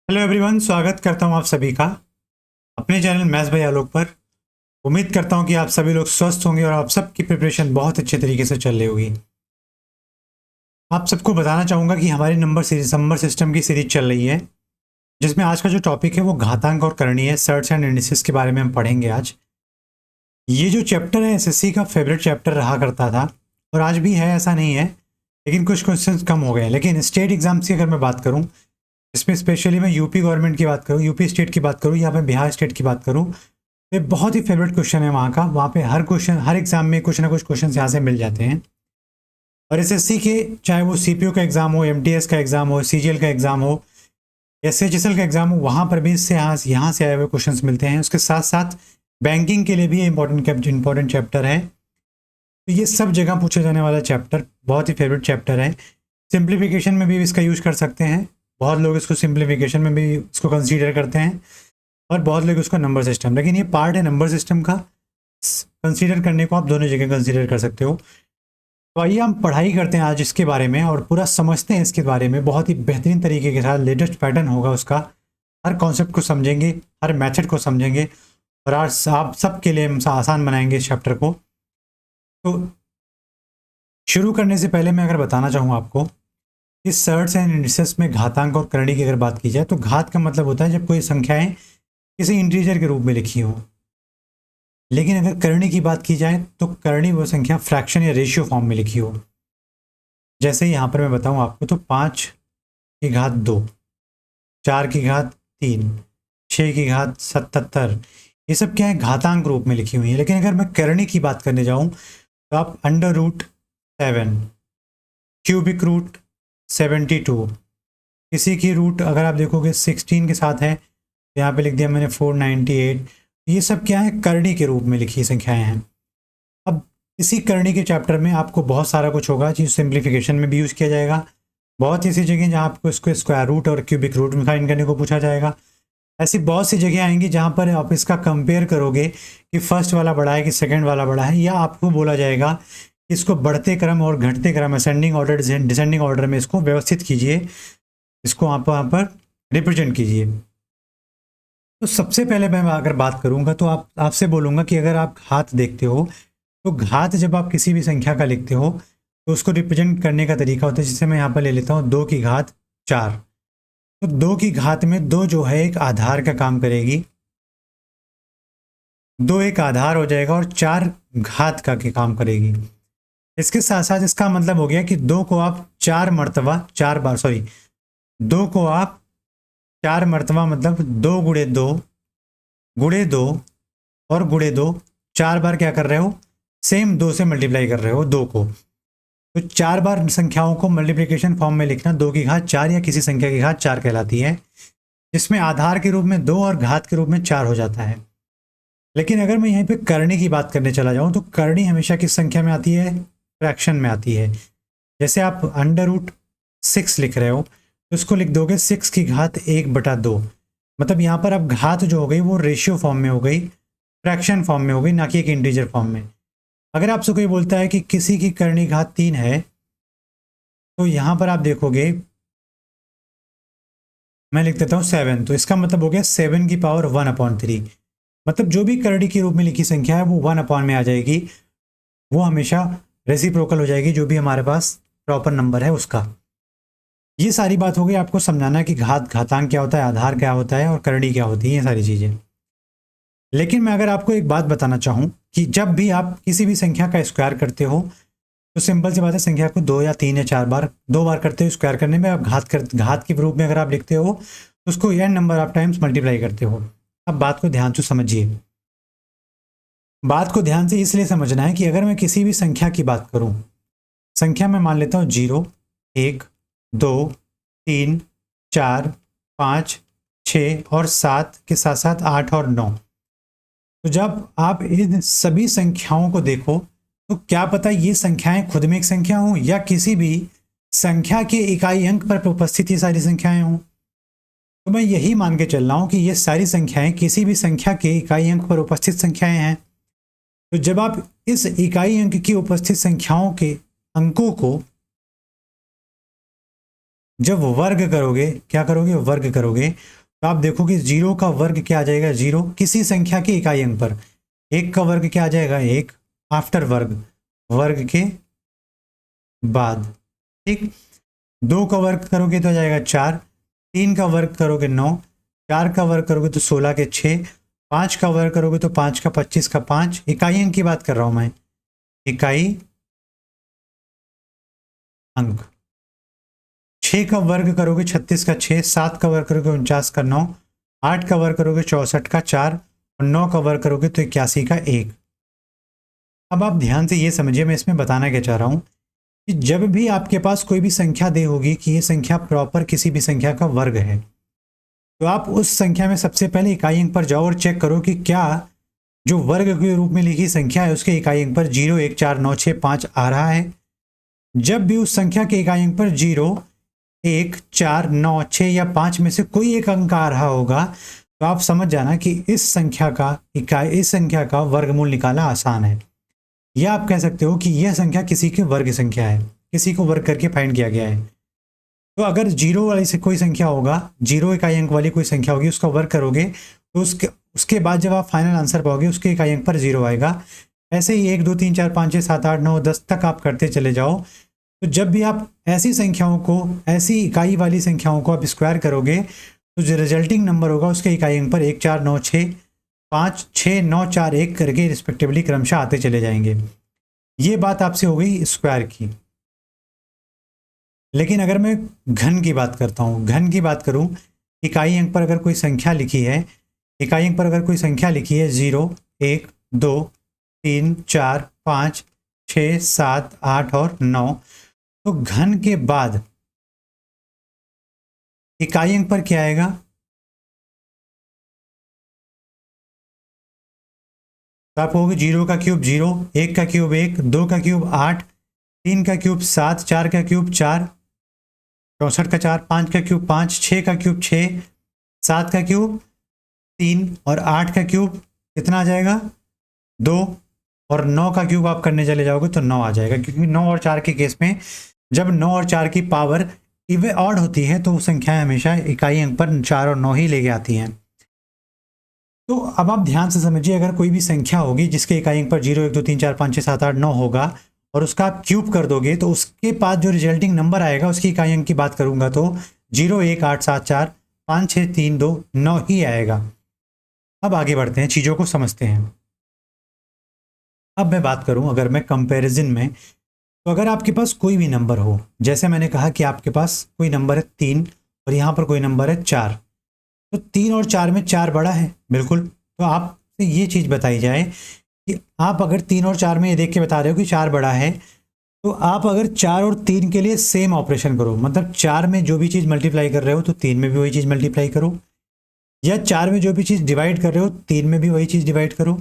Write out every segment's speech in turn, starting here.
Hello everyone, स्वागत करता हूं आप सभी का अपने चैनल मैथ्स बाय आलोक पर। उम्मीद करता हूं कि आप सभी लोग स्वस्थ होंगे और आप सबकी प्रिपरेशन बहुत अच्छे तरीके से चल रही होगी। आप सबको बताना चाहूँगा कि हमारी नंबर सिस्टम की सीरीज चल रही है, जिसमें आज का जो टॉपिक है वो घातांक और करणीय सर्ट्स एंड इंडिसेस के बारे में हम पढ़ेंगे आज। ये जो चैप्टर है एसएससी का फेवरेट चैप्टर रहा करता था और आज भी है, ऐसा नहीं है, लेकिन कुछ क्वेश्चन कम हो गए। लेकिन स्टेट एग्जाम्स की अगर मैं बात करूँ, इसमें स्पेशली मैं यूपी गवर्नमेंट की बात करूँ, यूपी स्टेट की बात करूँ या मैं बिहार स्टेट की बात करूँ, ये बहुत ही फेवरेट क्वेश्चन है वहाँ का। वहाँ पे हर क्वेश्चन, हर एग्जाम में कुछ ना कुछ क्वेश्चन यहाँ से मिल जाते हैं। और एसएससी के, चाहे वो सीपीओ का एग्जाम हो, एमटीएस का एग्जाम हो, सीजीएल का एग्जाम हो, एसएचएसएल का एग्जाम हो, वहाँ पर भी इससे यहाँ से आए हुए क्वेश्चन मिलते हैं। उसके साथ साथ बैंकिंग के लिए भी इंपॉर्टेंट चैप्टर है। तो ये सब जगह पूछे जाने वाला चैप्टर, बहुत ही फेवरेट चैप्टर है। सिंप्लीफिकेशन में भी इसका यूज कर सकते हैं, बहुत लोग इसको सिंप्लीफिकेशन में भी इसको कंसीडर करते हैं और बहुत लोग उसको नंबर सिस्टम, लेकिन ये पार्ट है नंबर सिस्टम का। कंसीडर करने को आप दोनों जगह कंसीडर कर सकते हो। तो आइए हम पढ़ाई करते हैं आज इसके बारे में और पूरा समझते हैं इसके बारे में। बहुत ही बेहतरीन तरीके के साथ लेटेस्ट पैटर्न होगा उसका, हर कॉन्सेप्ट को समझेंगे, हर मेथड को समझेंगे और आज आप सबके लिए हम आसान बनाएंगे इस चैप्टर को। तो शुरू करने से पहले मैं अगर बताना चाहूँ आपको कि सर्ट्स एंड इंडिसेस में घातांक और करणी की अगर बात की जाए, तो घात का मतलब होता है जब कोई संख्याएं किसी इंटीजर के रूप में लिखी हो। लेकिन अगर करणी की बात की जाए तो करणी वो संख्या फ्रैक्शन या रेशियो फॉर्म में लिखी हो। जैसे यहाँ पर मैं बताऊँ आपको, तो 5 की घात 2, 4 की घात 3, 6 की घात 77, ये सब क्या है, घातांक रूप में लिखी हुई है। लेकिन अगर मैं करणी की बात करने जाऊँ तो आप √7, क्यूबिक रूट 72, किसी की रूट अगर आप देखोगे 16 के साथ है, तो यहाँ पे लिख दिया मैंने 498। ये सब क्या है, करणी के रूप में लिखी संख्याएं हैं। अब इसी करणी के चैप्टर में आपको बहुत सारा कुछ होगा जिस सिंप्लीफिकेशन में भी यूज़ किया जाएगा। बहुत ऐसी जगह जहाँ आपको इसको स्क्वायर रूट और क्यूबिक रूट में फाइंड करने को पूछा जाएगा। ऐसी बहुत सी जगह आएंगी जहाँ पर आप इसका कंपेयर करोगे कि फर्स्ट वाला बड़ा है कि सेकंड वाला बड़ा है, या आपको बोला जाएगा कि इसको बढ़ते क्रम और घटते क्रम, असेंडिंग ऑर्डर डिसेंडिंग ऑर्डर में इसको व्यवस्थित कीजिए, इसको आप वहाँ पर रिप्रेजेंट कीजिए। तो सबसे पहले मैं अगर बात करूंगा तो आपसे बोलूंगा कि अगर आप घात देखते हो, तो घात जब आप किसी भी संख्या का लिखते हो तो उसको रिप्रेजेंट करने का तरीका होता है, जिसे मैं यहाँ पर ले लेता हूँ 2 की घात 4। तो 2 की घात में 2 जो है एक आधार का काम करेगी, 2 एक आधार हो जाएगा और 4 घात का के काम करेगी। इसके साथ साथ इसका मतलब हो गया कि 2 को आप 4 मरतबा, 4 बार, सॉरी, 2 को आप 4 मरतबा मतलब 2 × 2 और ×2, 4 बार क्या कर रहे हो, सेम 2 से मल्टीप्लाई कर रहे हो 2 को। तो 4 बार संख्याओं को मल्टीप्लिकेशन फॉर्म में लिखना 2 की घात 4 या किसी संख्या की घात 4 कहलाती है, जिसमें आधार के रूप में 2 और घात के रूप में 4 हो जाता है। लेकिन अगर मैं यहीं पे करणी की बात करने चला जाऊं, तो करणी हमेशा किस संख्या में आती है, फ्रैक्शन में आती है। जैसे आप √6 लिख रहे हो तो इसको लिख दोगे 6 की घात 1/2। मतलब यहाँ पर अब घात जो हो गई वो रेशियो फॉर्म में हो गई, फ्रैक्शन फॉर्म में हो गई, ना कि एक इंटीजर फॉर्म में। अगर आपसे कोई बोलता है कि किसी की करणी घात 3 है, तो यहाँ पर आप देखोगे, मैं लिख देता हूँ 7, तो इसका मतलब हो गया 7 की पावर 1/3। मतलब जो भी करणी के रूप में लिखी संख्या है वो 1 में आ जाएगी, वो हमेशा रेसिप्रोकल हो जाएगी जो भी हमारे पास प्रॉपर नंबर है उसका। ये सारी बात हो गई, आपको समझाना है कि घातांक क्या होता है, आधार क्या होता है और करणी क्या होती है, ये सारी चीज़ें। लेकिन मैं अगर आपको एक बात बताना चाहूँ कि जब भी आप किसी भी संख्या का स्क्वायर करते हो, तो सिंपल सी बात है, संख्या को 2 या 3 या 4 बार, 2 बार करते हो स्क्वायर करने में। आप घात के रूप में अगर आप लिखते हो तो उसको n number of times multiply करते हो। अब बात को ध्यान से समझिए, बात को ध्यान से इसलिए समझना है कि अगर मैं किसी भी संख्या की बात करूं, संख्या में मान लेता हूं 0, 1, 2, 3, 4, 5, 6 और 7 के साथ साथ 8 और 9। तो जब आप इन सभी संख्याओं को देखो, तो क्या पता ये संख्याएं खुद में एक संख्या हों या किसी भी संख्या के इकाई अंक पर उपस्थित ये सारी संख्याएं हों। तो मैं यही मान के चल रहा हूं कि ये सारी संख्याएं किसी भी संख्या के इकाई अंक पर उपस्थित संख्याएं हैं। तो जब आप इस इकाई अंक की उपस्थित संख्याओं के अंकों को जब वर्ग करोगे, क्या करोगे, वर्ग करोगे, तो आप देखोगे 0 का वर्ग क्या आ जाएगा, 0 किसी संख्या के इकाई अंक पर। 1 का वर्ग क्या आ जाएगा, 1 आफ्टर वर्ग, वर्ग के बाद। ठीक। 2 का वर्ग करोगे तो आ जाएगा 4, 3 का वर्ग करोगे 9, 4 का वर्ग करोगे तो 16 के 6, 5 का वर्ग करोगे तो 5 का 25 का 5, इकाई अंक की बात कर रहा हूं मैं, इकाई अंक। 6 का वर्ग करोगे 36 का 6, 7 का वर्ग करोगे 49 का 9, 8 का वर्ग करोगे 64 का 4 और 9 का वर्ग करोगे तो 81 का 1। अब आप ध्यान से ये समझिए मैं इसमें बताना क्या चाह रहा हूं कि जब भी आपके पास कोई भी संख्या दे होगी कि ये संख्या प्रॉपर किसी भी संख्या का वर्ग है, तो आप उस संख्या में सबसे पहले इकाई अंक पर जाओ और चेक करो कि क्या जो वर्ग के रूप में लिखी संख्या है उसके इकाई अंक पर 0 1 4 9 6 5 आ रहा है। जब भी उस संख्या के इकाई अंक पर 0 1 4 9 6 या 5 में से कोई एक अंक आ रहा होगा, तो आप समझ जाना कि इस संख्या का वर्गमूल निकालना आसान है। या आप कह सकते हो कि यह संख्या किसी की वर्ग संख्या है, किसी को वर्ग करके फाइंड किया गया है। तो अगर 0 वाली से कोई संख्या होगा, 0 इकाई अंक वाली कोई संख्या होगी, उसका वर्ग करोगे तो उसके बाद जब आप फाइनल आंसर पाओगे उसके इकाई अंक पर 0 आएगा। ऐसे ही 1 2 3 4 5 6 7 8 9 10 तक आप करते चले जाओ। तो जब भी आप ऐसी संख्याओं को, ऐसी इकाई वाली संख्याओं को आप स्क्वायर करोगे तो जो रिजल्टिंग नंबर होगा उसके इकाई अंक पर 1 4 9 6 5 6 9 4 1 करके रिस्पेक्टिवली क्रमशः आते चले जाएंगे। ये बात आपसे हो गई स्क्वायर की। लेकिन अगर मैं घन की बात करता हूँ, घन की बात करूँ, इकाई अंक पर अगर कोई संख्या लिखी है, इकाई अंक पर अगर कोई संख्या लिखी है 0 1 2 3 4 5 6 7 8 और 9, तो घन के बाद इकाई अंक पर क्या आएगा, तो आप कहोगे 0 का क्यूब 0, 1 का क्यूब 1, 2 का क्यूब 8, 3 का क्यूब 7, 4 का क्यूब 4, 64 का 4, 5 का क्यूब 5, 6 का क्यूब 6, 7 का क्यूब 3 और 8 का क्यूब कितना आ जाएगा 2, और 9 का क्यूब आप करने चले जाओगे तो 9 आ जाएगा, क्योंकि 9 और 4 के केस में जब 9 और 4 की पावर इवन ऑड होती है तो वो संख्याएं हमेशा इकाई अंक पर 4 और 9 ही लेके आती हैं। तो अब आप ध्यान से समझिए, अगर कोई भी संख्या होगी जिसके इकाई अंक पर 0 1 2 3 4 5 6 7 8 9 होगा और उसका आप क्यूब कर दोगे तो उसके बाद जो रिजल्टिंग नंबर आएगा उसकी इकाई अंक की बात करूंगा तो 0 1 8 7 4 5 6 3 2 9 ही आएगा। अब आगे बढ़ते हैं, चीज़ों को समझते हैं। अब मैं बात करूं अगर मैं कंपैरिजन में, तो अगर आपके पास कोई भी नंबर हो, जैसे मैंने कहा कि आपके पास कोई नंबर है 3 और यहाँ पर कोई नंबर है 4, तो 3 और 4 में 4 बड़ा है बिल्कुल। तो आपसे ये चीज़ बताई जाए कि आप अगर 3 और 4 में ये देख के बता रहे हो कि 4 बड़ा है, तो आप अगर 4 और 3 के लिए सेम ऑपरेशन करो, मतलब 4 में जो भी चीज़ मल्टीप्लाई कर रहे हो तो 3 में भी वही चीज़ मल्टीप्लाई करो, या 4 में जो भी चीज़ डिवाइड कर रहे हो 3 में भी वही चीज़ डिवाइड करो।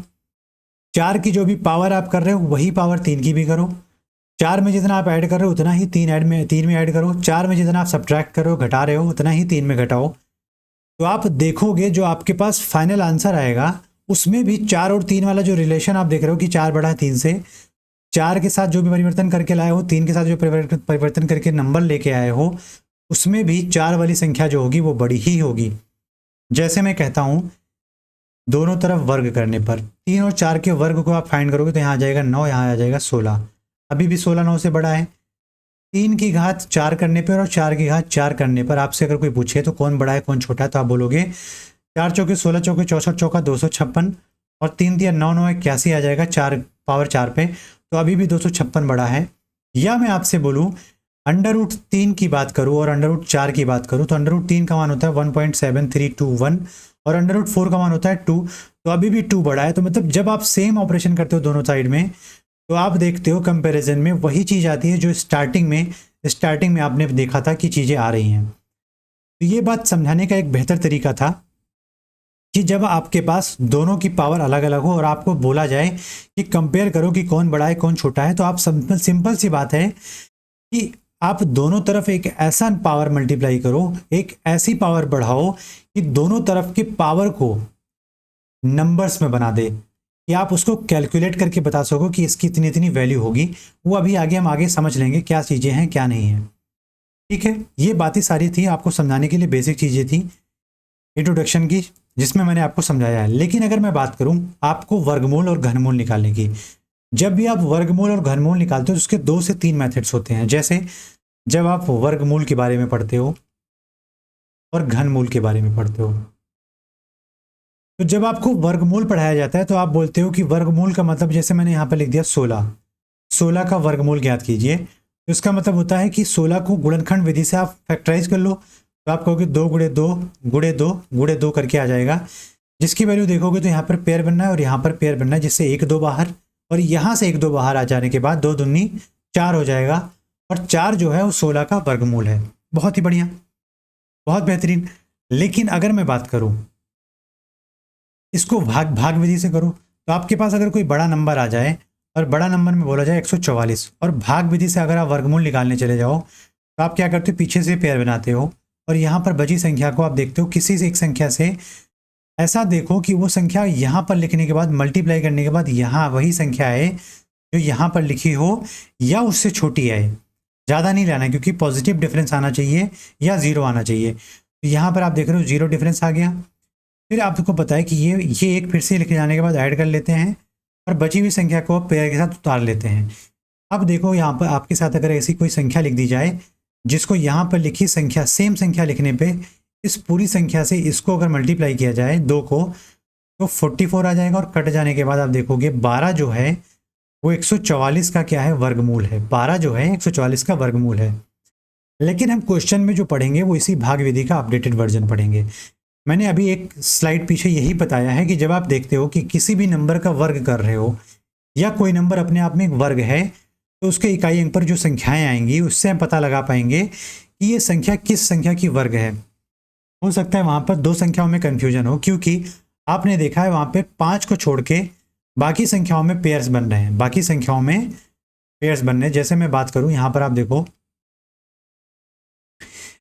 4 की जो भी पावर आप कर रहे हो वही पावर 3 की भी करो। 4 में जितना आप ऐड कर रहे हो उतना ही 3 में ऐड करो। 4 में जितना आप सब्ट्रैक्ट कर रहे हो, घटा रहे हो, उतना ही 3 में घटाओ। तो आप देखोगे जो आपके पास फाइनल आंसर आएगा उसमें भी 4 और 3 वाला जो रिलेशन आप देख रहे हो कि 4 बड़ा है 3 से, 4 के साथ जो भी परिवर्तन करके लाए हो, 3 के साथ जो परिवर्तन करके नंबर लेके आए हो, उसमें भी 4 वाली संख्या जो होगी वो बड़ी ही होगी। जैसे मैं कहता हूं दोनों तरफ वर्ग करने पर 3 और 4 के वर्ग को आप फाइंड करोगे तो यहाँ आ जाएगा 9, यहाँ आ जाएगा 16। अभी भी 16 9 से बड़ा है। 3 की घात 4 करने पर और 4 की घात 4 करने पर आपसे अगर कोई पूछे तो कौन बड़ा है कौन छोटा है, तो आप बोलोगे 4 चौके 16 चौके 64 चौका 256 और 3 3 9 9 81 आ जाएगा 4 पावर 4 पे, तो अभी भी 256 बड़ा है। या मैं आपसे बोलूँ √3 की बात करूँ और √4 की बात करूँ, तो √3 का मान होता है 1.7321 और √4 का मान होता है 2, तो अभी भी 2 बड़ा है। तो मतलब जब आप सेम ऑपरेशन करते हो दोनों साइड में, तो आप देखते हो कंपैरिजन में वही चीज़ आती है जो स्टार्टिंग में आपने देखा था कि चीज़ें आ रही हैं। तो ये बात समझाने का एक बेहतर तरीका था कि जब आपके पास दोनों की पावर अलग अलग हो और आपको बोला जाए कि कंपेयर करो कि कौन बड़ा है कौन छोटा है, तो आप सिंपल सी बात है कि आप दोनों तरफ एक ऐसा पावर मल्टीप्लाई करो, एक ऐसी पावर बढ़ाओ कि दोनों तरफ की पावर को नंबर्स में बना दे कि आप उसको कैलकुलेट करके बता सको कि इसकी इतनी इतनी वैल्यू होगी। वो अभी आगे हम आगे समझ लेंगे क्या चीज़ें हैं क्या नहीं है। ठीक है, ये बातें सारी थी आपको समझाने के लिए, बेसिक चीज़ें थी इंट्रोडक्शन की, जिसमें मैंने आपको समझाया है। लेकिन अगर मैं बात करूं आपको वर्गमूल और घनमूल निकालने की, जब भी आप वर्गमूल और घनमूल निकालते हो तो उसके 2 से 3 मेथड्स होते हैं। जैसे जब आप वर्गमूल के बारे में पढ़ते हो और घनमूल के बारे में पढ़ते हो, तो जब आपको वर्गमूल पढ़ाया जाता है तो आप बोलते हो कि वर्गमूल का मतलब, जैसे मैंने यहाँ पर लिख दिया 16, 16 का वर्गमूल ज्ञात कीजिए, तो इसका मतलब होता है कि 16 को गुणनखंड विधि से आप फैक्टराइज कर लो, तो आप कहोगे 2 गुणे 2 गुणे 2 गुणे 2 करके आ जाएगा, जिसकी वैल्यू देखोगे तो यहाँ पर पेयर बनना है और यहाँ पर पेयर बनना है, जिससे 1 2 बाहर, और यहाँ से 1 2 बाहर आ जाने के बाद 2 दूनी 4 हो जाएगा, और 4 जो है वो 16 का वर्गमूल है। बहुत ही बढ़िया, बहुत बेहतरीन। लेकिन अगर मैं बात करूं इसको भाग भाग विधि से करूं, तो आपके पास अगर कोई बड़ा नंबर आ जाए और बड़ा नंबर में बोला जाए 144, और भाग विधि से अगर आप वर्गमूल निकालने चले जाओ, तो आप क्या करते हो, पीछे से पेयर बनाते हो और यहाँ पर बची संख्या को आप देखते हो किसी से एक संख्या से, ऐसा देखो कि वो संख्या यहाँ पर लिखने के बाद मल्टीप्लाई करने के बाद यहाँ वही संख्या है जो यहाँ पर लिखी हो या उससे छोटी है। ज़्यादा नहीं लाना, क्योंकि पॉजिटिव डिफरेंस आना चाहिए या जीरो आना चाहिए। तो यहाँ पर आप देख रहे हो जीरो डिफरेंस आ गया। फिर आपको पता है कि ये एक फिर से लिखे जाने के बाद ऐड कर लेते हैं और बची हुई संख्या को पेयर के साथ उतार लेते हैं। अब देखो यहाँ पर आपके साथ अगर ऐसी कोई संख्या लिख दी जाए जिसको यहाँ पर लिखी संख्या, सेम संख्या लिखने पे इस पूरी संख्या से इसको अगर मल्टीप्लाई किया जाए 2 को, तो 44 आ जाएगा, और कट जाने के बाद आप देखोगे 12 जो है वो 144 का क्या है, वर्गमूल है। 12 जो है 144 का वर्गमूल है। लेकिन हम क्वेश्चन में जो पढ़ेंगे वो इसी भाग विधि का अपडेटेड वर्जन पढ़ेंगे। मैंने अभी एक स्लाइड पीछे यही बताया है कि जब आप देखते हो कि किसी भी नंबर का वर्ग कर रहे हो या कोई नंबर अपने आप में एक वर्ग है, तो उसके इकाई अंक पर जो संख्याएं आएंगी उससे हम पता लगा पाएंगे कि ये संख्या किस संख्या की वर्ग है। हो सकता है वहां पर 2 संख्याओं में कंफ्यूजन हो, क्योंकि आपने देखा है वहां पे 5 को छोड़ के बाकी संख्याओं में पेयर्स बन रहे हैं, बाकी संख्याओं में पेयर्स बन रहे हैं। जैसे मैं बात करूं यहाँ पर आप देखो,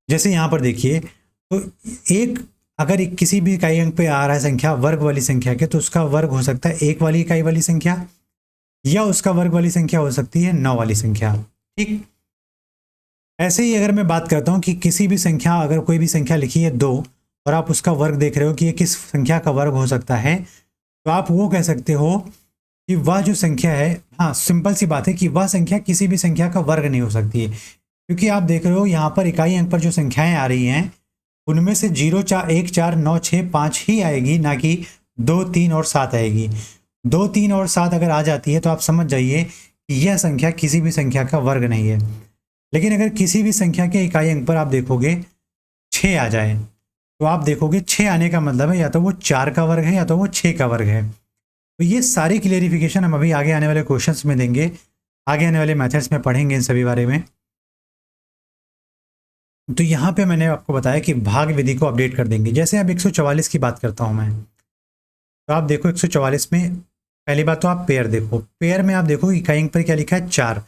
जैसे यहाँ पर देखिए, तो एक अगर किसी भी इकाई अंक पे आ रहा है संख्या वर्ग वाली संख्या के, तो उसका वर्ग हो सकता है 1 वाली इकाई वाली संख्या, या उसका वर्ग वाली संख्या हो सकती है 9 वाली संख्या। ठीक, ऐसे ही अगर मैं बात करता हूँ कि किसी भी संख्या, अगर कोई भी संख्या लिखी है 2 और आप उसका वर्ग देख रहे हो कि ये किस संख्या का वर्ग हो सकता है, तो आप वो कह सकते हो कि वह जो संख्या है, हाँ सिंपल सी बात है कि वह संख्या किसी भी संख्या का वर्ग नहीं हो सकती है, क्योंकि आप देख रहे हो यहाँ पर इकाई अंक पर जो संख्याएं आ रही हैं उनमें से 0 4 1 4 9 6 5 ही आएगी, ना कि 2 3 और 7 आएगी। 2 3 और 7 अगर आ जाती है तो आप समझ जाइए कि यह संख्या किसी भी संख्या का वर्ग नहीं है। लेकिन अगर किसी भी संख्या के इकाई अंक पर आप देखोगे 6 आ जाए, तो आप देखोगे 6 आने का मतलब है या तो वो 4 का वर्ग है या तो वो 6 का वर्ग है। तो ये सारी क्लियरिफिकेशन हम अभी आगे आने वाले क्वेश्चंस में देंगे, आगे आने वाले मेथड्स में पढ़ेंगे इन सभी बारे में। तो यहाँ पे मैंने आपको बताया कि भाग विधि को अपडेट कर देंगे। जैसे अब 144 की बात करता हूँ मैं, तो आप देखो 144 में पहली बात तो आप पेयर देखो, पेयर में आप देखो इकाई अंक पर क्या लिखा है 4।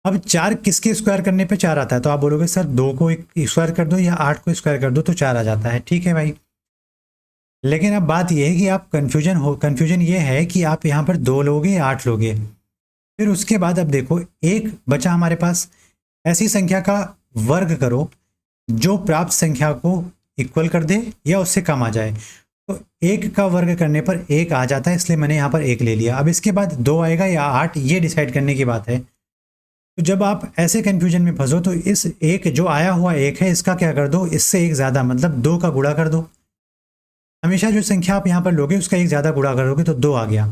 अब 4 किसके स्क्वायर करने पे 4 आता है, तो आप बोलोगे सर 2 को स्क्वायर कर दो या 8 को स्क्वायर कर दो तो 4 आ जाता है। ठीक है भाई, लेकिन अब बात यह है कि आप कन्फ्यूजन ये है कि आप यहाँ पर 2 लोगे या 8 लोगे। फिर उसके बाद अब देखो एक बचा हमारे पास, ऐसी संख्या का वर्ग करो जो प्राप्त संख्या को इक्वल कर दे या उससे कम आ जाए। तो 1 का वर्ग करने पर 1 आ जाता है, इसलिए मैंने यहाँ पर 1 ले लिया। अब इसके बाद 2 आएगा या 8, ये डिसाइड करने की बात है। तो जब आप ऐसे कन्फ्यूजन में फंसो तो इस एक जो आया हुआ 1 है इसका क्या कर दो, इससे 1 ज़्यादा, मतलब 2 का गुणा कर दो। हमेशा जो संख्या आप यहाँ पर लोगे उसका 1 ज़्यादा गुणा करोगे तो 2 आ गया।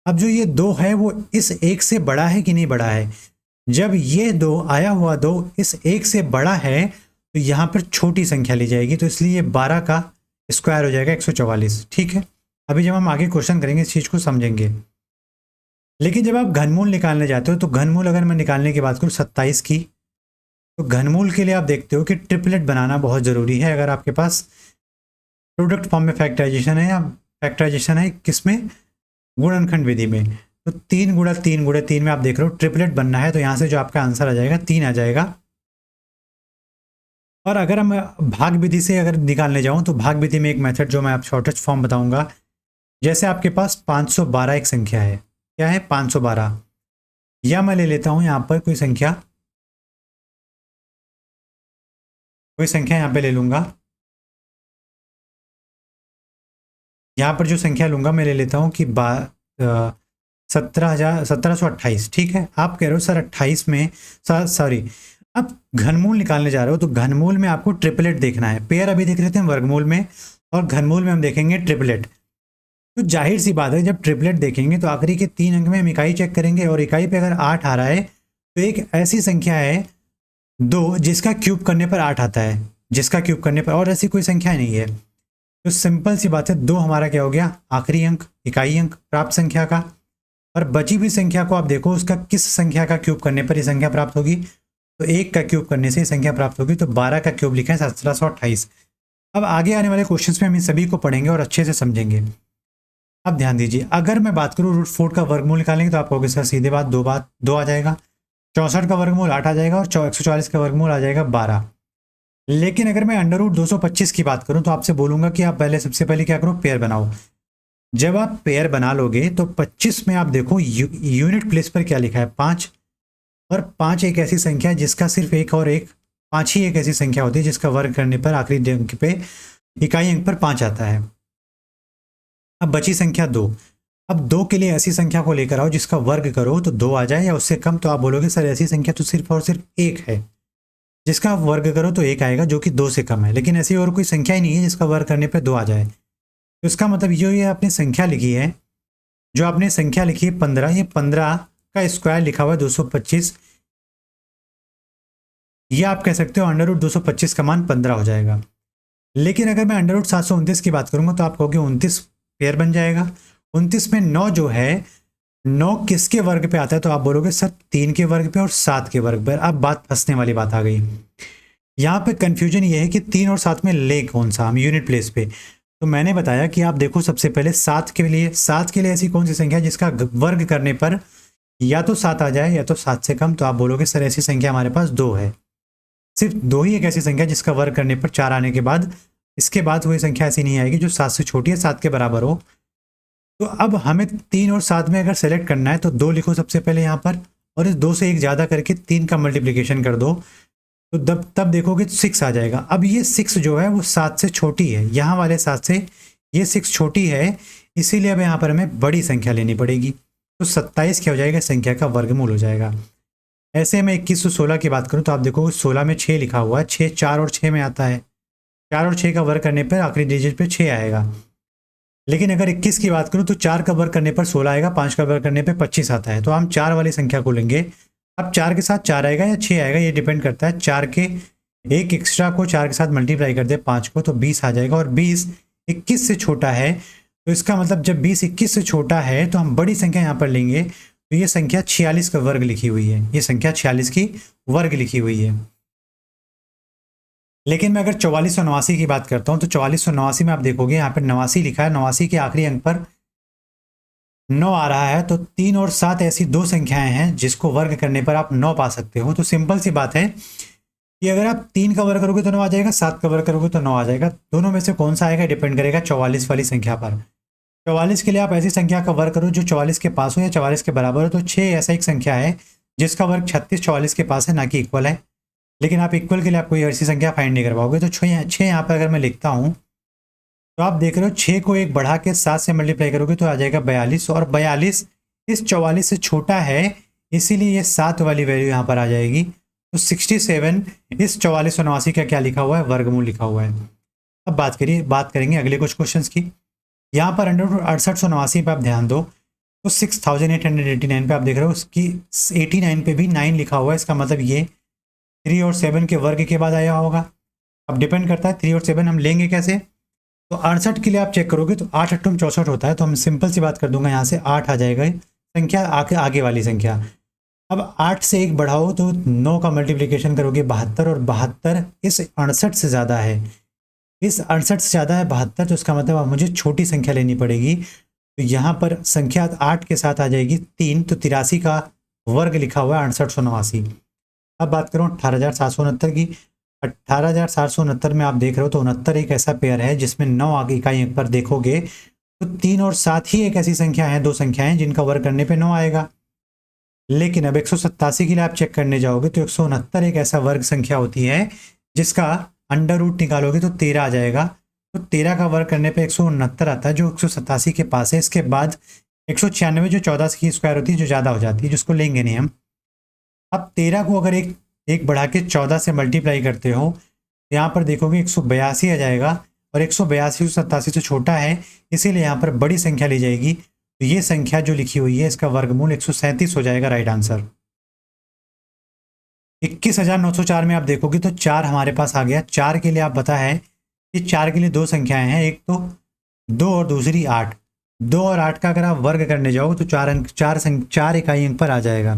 अब जो ये 2 है वो इस 1 से बड़ा है कि नहीं बड़ा है। जब ये 2 आया हुआ 2 इस 1 से बड़ा है तो यहाँ पर छोटी संख्या ली जाएगी, तो इसलिए ये 12 का स्क्वायर हो जाएगा 144। ठीक है, अभी जब हम आगे क्वेश्चन करेंगे इस चीज़ को समझेंगे। लेकिन जब आप घनमूल निकालने जाते हो तो घनमूल अगर मैं निकालने की बात करूँ 27 की, तो घनमूल के लिए आप देखते हो कि ट्रिपलेट बनाना बहुत ज़रूरी है। अगर आपके पास प्रोडक्ट फॉर्म में फैक्टराइजेशन है या फैक्टराइजेशन है किसमें, गुणनखंड विधि में, तो 3 गुणा 3 गुणा 3 में आप देख रहे हो ट्रिपलेट बनना है, तो यहाँ से जो आपका आंसर आ जाएगा 3 आ जाएगा। और अगर हम भाग विधि से अगर निकालने जाऊँ तो भाग विधि में एक मेथड जो मैं आप शॉर्टेस्ट फॉर्म बताऊंगा, जैसे आपके पास 512 एक संख्या है, क्या है 512, या मैं ले लेता हूँ यहाँ पर कोई संख्या कोई संख्या यहाँ पे ले लूँगा। यहाँ पर जो संख्या लूँगा मैं ले लेता हूँ कि 17,1728। ठीक है, आप कह रहे हो सर 28 में, सॉरी, आप घनमूल निकालने जा रहे हो तो घनमूल में आपको ट्रिपलेट देखना है। पेयर अभी देख लेते हैं वर्गमूल में, और घनमूल में हम देखेंगे ट्रिपलेट। तो जाहिर सी बात है, जब ट्रिपलेट देखेंगे तो आखिरी के 3 अंक में हम इकाई चेक करेंगे, और इकाई पे अगर 8 आ रहा है तो एक ऐसी संख्या है 2 जिसका क्यूब करने पर 8 आता है, जिसका क्यूब करने पर, और ऐसी कोई संख्या नहीं है। तो सिंपल सी बात है, 2 हमारा क्या हो गया, आखिरी अंक, इकाई अंक प्राप्त संख्या का। और बची हुई संख्या को आप देखो उसका किस संख्या का क्यूब करने पर ये संख्या प्राप्त होगी, तो 1 का क्यूब करने से ये संख्या प्राप्त होगी। तो 12 का क्यूब लिखा है 1728। अब आगे आने वाले क्वेश्चंस में हम इन सभी को पढ़ेंगे और अच्छे से समझेंगे। अब ध्यान दीजिए, अगर मैं बात करूँ √4 का वर्गमूल निकालेंगे तो आप कहोगे सर सीधे बात 2 आ जाएगा, 64 का वर्गमूल 8 आ जाएगा, और 144 का वर्गमूल आ जाएगा 12। लेकिन अगर मैं √225 की बात करूं तो आपसे बोलूंगा कि आप सबसे पहले क्या करो, पेयर बनाओ। जब आप पेयर बना लोगे तो 25 में आप देखो यूनिट प्लेस पर क्या लिखा है, 5। और 5 एक ऐसी संख्या है जिसका सिर्फ एक और एक 5 ही एक ऐसी संख्या होती है जिसका वर्ग करने पर आखिरी अंक पे, इकाई अंक पर 5 आता है। अब बची संख्या 2। अब 2 के लिए ऐसी संख्या को लेकर आओ जिसका वर्ग करो तो 2 आ जाए या उससे कम, तो आप बोलोगे सर ऐसी संख्या तो सिर्फ और सिर्फ 1 है, जिसका वर्ग करो तो 1 आएगा जो कि 2 से कम है। लेकिन ऐसी और कोई संख्या ही नहीं है जिसका वर्ग करने पे 2 आ जाए। तो इसका मतलब जो ये आपने संख्या लिखी है, जो आपने संख्या लिखी है 15, ये 15 का स्क्वायर लिखा हुआ है 225। ये आप कह सकते हो √225 का मान 15 हो जाएगा। लेकिन अगर मैं √729 की बात करूंगा तो आप कहोगे 29 पेयर बन जाएगा। 29 में 9 जो है, 9 किसके वर्ग पे आता है, तो आप बोलोगे सर 3 के वर्ग पे और 7 के वर्ग पर। अब बात फंसने वाली बात आ गई। यहाँ पे कंफ्यूजन ये है कि 3 और 7 में ले कौन सा, हम यूनिट प्लेस पे। तो मैंने बताया कि आप देखो सबसे पहले 7 के लिए ऐसी कौन सी संख्या है जिसका वर्ग करने पर या तो 7 आ जाए या तो 7 से कम, तो आप बोलोगे सर ऐसी संख्या हमारे पास 2 है। सिर्फ 2 ही एक ऐसी संख्या जिसका वर्ग करने पर 4 आने के बाद, इसके बाद वही संख्या ऐसी नहीं आएगी जो 7 से छोटी है, 7 के बराबर हो। तो अब हमें 3 और 7 में अगर सेलेक्ट करना है तो 2 लिखो सबसे पहले यहाँ पर, और इस 2 से 1 ज़्यादा करके 3 का मल्टीप्लिकेशन कर दो, तो तब देखोगे तो 6 आ जाएगा। अब ये 6 जो है वो 7 से छोटी है, यहाँ वाले 7 से ये 6 छोटी है, इसीलिए अब यहाँ पर हमें बड़ी संख्या लेनी पड़ेगी। तो 27 क्या हो जाएगा, संख्या का वर्गमूल हो जाएगा। ऐसे में 2116 की बात करूँ तो आप देखो 16 में 6 लिखा हुआ है, 6 4 और 6 में आता है, 4 और 6 का वर्ग करने पर आखिरी डिजिट पे 6 आएगा। लेकिन अगर 21 की बात करूँ तो 4 का वर्ग करने पर 16 आएगा, 5 का वर्ग करने पर 25 आता है। तो हम 4 वाली संख्या को लेंगे। अब 4 के साथ 4 आएगा या 6 आएगा, ये डिपेंड करता है। 4 के एक एक्स्ट्रा को 4 के साथ मल्टीप्लाई कर दे 5 को, तो 20 आ जाएगा। और 20 21 से छोटा है, तो इसका मतलब जब 20 21 से छोटा है तो हम बड़ी संख्या यहाँ पर लेंगे। तो ये संख्या 46 का वर्ग लिखी हुई है, ये संख्या 46 की वर्ग लिखी हुई है। लेकिन मैं अगर 4489 की बात करता हूँ तो 4489 में आप देखोगे यहाँ पर 89 लिखा है, 89 के आखिरी अंक पर 9 आ रहा है। तो 3 और 7 ऐसी 2 संख्याएं हैं जिसको वर्ग करने पर आप 9 पा सकते हो। तो सिंपल सी बात है कि अगर आप 3 का वर्ग करोगे तो 9 आ जाएगा, 7 का वर्ग करोगे तो 9 आ जाएगा। दोनों में से कौन सा आएगा डिपेंड करेगा 44 वाली संख्या पर। 44 के लिए आप ऐसी संख्या का वर्ग करो जो 44 के पास हो या 44 के बराबर हो। तो 6 ऐसा एक संख्या है जिसका वर्ग 36 44 के पास है, ना कि इक्वल है। लेकिन आप इक्वल के लिए आप कोई ऐसी संख्या फाइंड नहीं कर पाओगे। तो 6 यहाँ पर अगर मैं लिखता हूँ तो आप देख रहे हो 6 को 1 बढ़ा के 7 से मल्टीप्लाई करोगे तो आ जाएगा 42, और 42 इस 44 से छोटा है, इसीलिए ये 7 वाली वैल्यू यहाँ पर आ जाएगी। तो 67 इस 4489 का क्या लिखा हुआ है, वर्गमूल लिखा हुआ है। अब बात करेंगे अगले कुछ क्वेश्चंस की। यहाँ पर 6889 पे आप ध्यान दो तो 6889 पे आप देख रहे हो उसकी 89 पे भी 9 लिखा हुआ है। इसका मतलब ये 3 और 7 के वर्ग के बाद आया होगा। अब डिपेंड करता है 3 और 7 हम लेंगे कैसे। तो 68 के लिए आप चेक करोगे तो 8 8 64 होता है। तो हम सिंपल सी बात कर दूंगा, यहाँ से 8 आ जाएगा संख्या, आगे वाली संख्या। अब 8 से 1 बढ़ाओ तो 9 का मल्टीप्लिकेशन करोगे 72, और 72 इस 68 से ज़्यादा है, इस 68 से ज़्यादा है 72। तो इसका मतलब अब मुझे छोटी संख्या लेनी पड़ेगी। तो यहाँ पर संख्या 8 के साथ आ जाएगी 3, तो 83 का वर्ग लिखा हुआ है 6889। अब बात करूँ 18769 की। 18769 में आप देख रहे हो तो 69 एक ऐसा पेयर है जिसमें 9 आगे इकाई अंक पर देखोगे तो 3 और 7 ही एक ऐसी संख्या है, 2 संख्याएं जिनका वर्ग करने पे 9 आएगा। लेकिन अब 187 के लिए आप चेक करने जाओगे तो 169 एक ऐसा वर्ग संख्या होती है जिसका अंडर रूट निकालोगे तो 13 आ जाएगा। तो 13 का वर्ग करने पे 169 आता है जो 187 के पास है। इसके बाद 196 जो 14 की स्क्वायर होती है जो ज़्यादा हो जाती है, जिसको लेंगे नहीं हम। अब 13 को अगर एक एक बढ़ा के 14 से मल्टीप्लाई करते हो तो यहाँ पर देखोगे 182 आ जाएगा, और 182 87 से छोटा है, इसीलिए यहाँ पर बड़ी संख्या ली जाएगी। तो ये संख्या जो लिखी हुई है इसका वर्गमूल 137 हो जाएगा, राइट आंसर। 21,904 में आप देखोगे तो 4 हमारे पास आ गया। 4 के लिए आप पता है कि 4 के लिए दो संख्याएं हैं, एक तो 2 और दूसरी 8। 2 और 8 का अगर आप वर्ग करने जाओ तो 4 इकाई अंक पर आ जाएगा।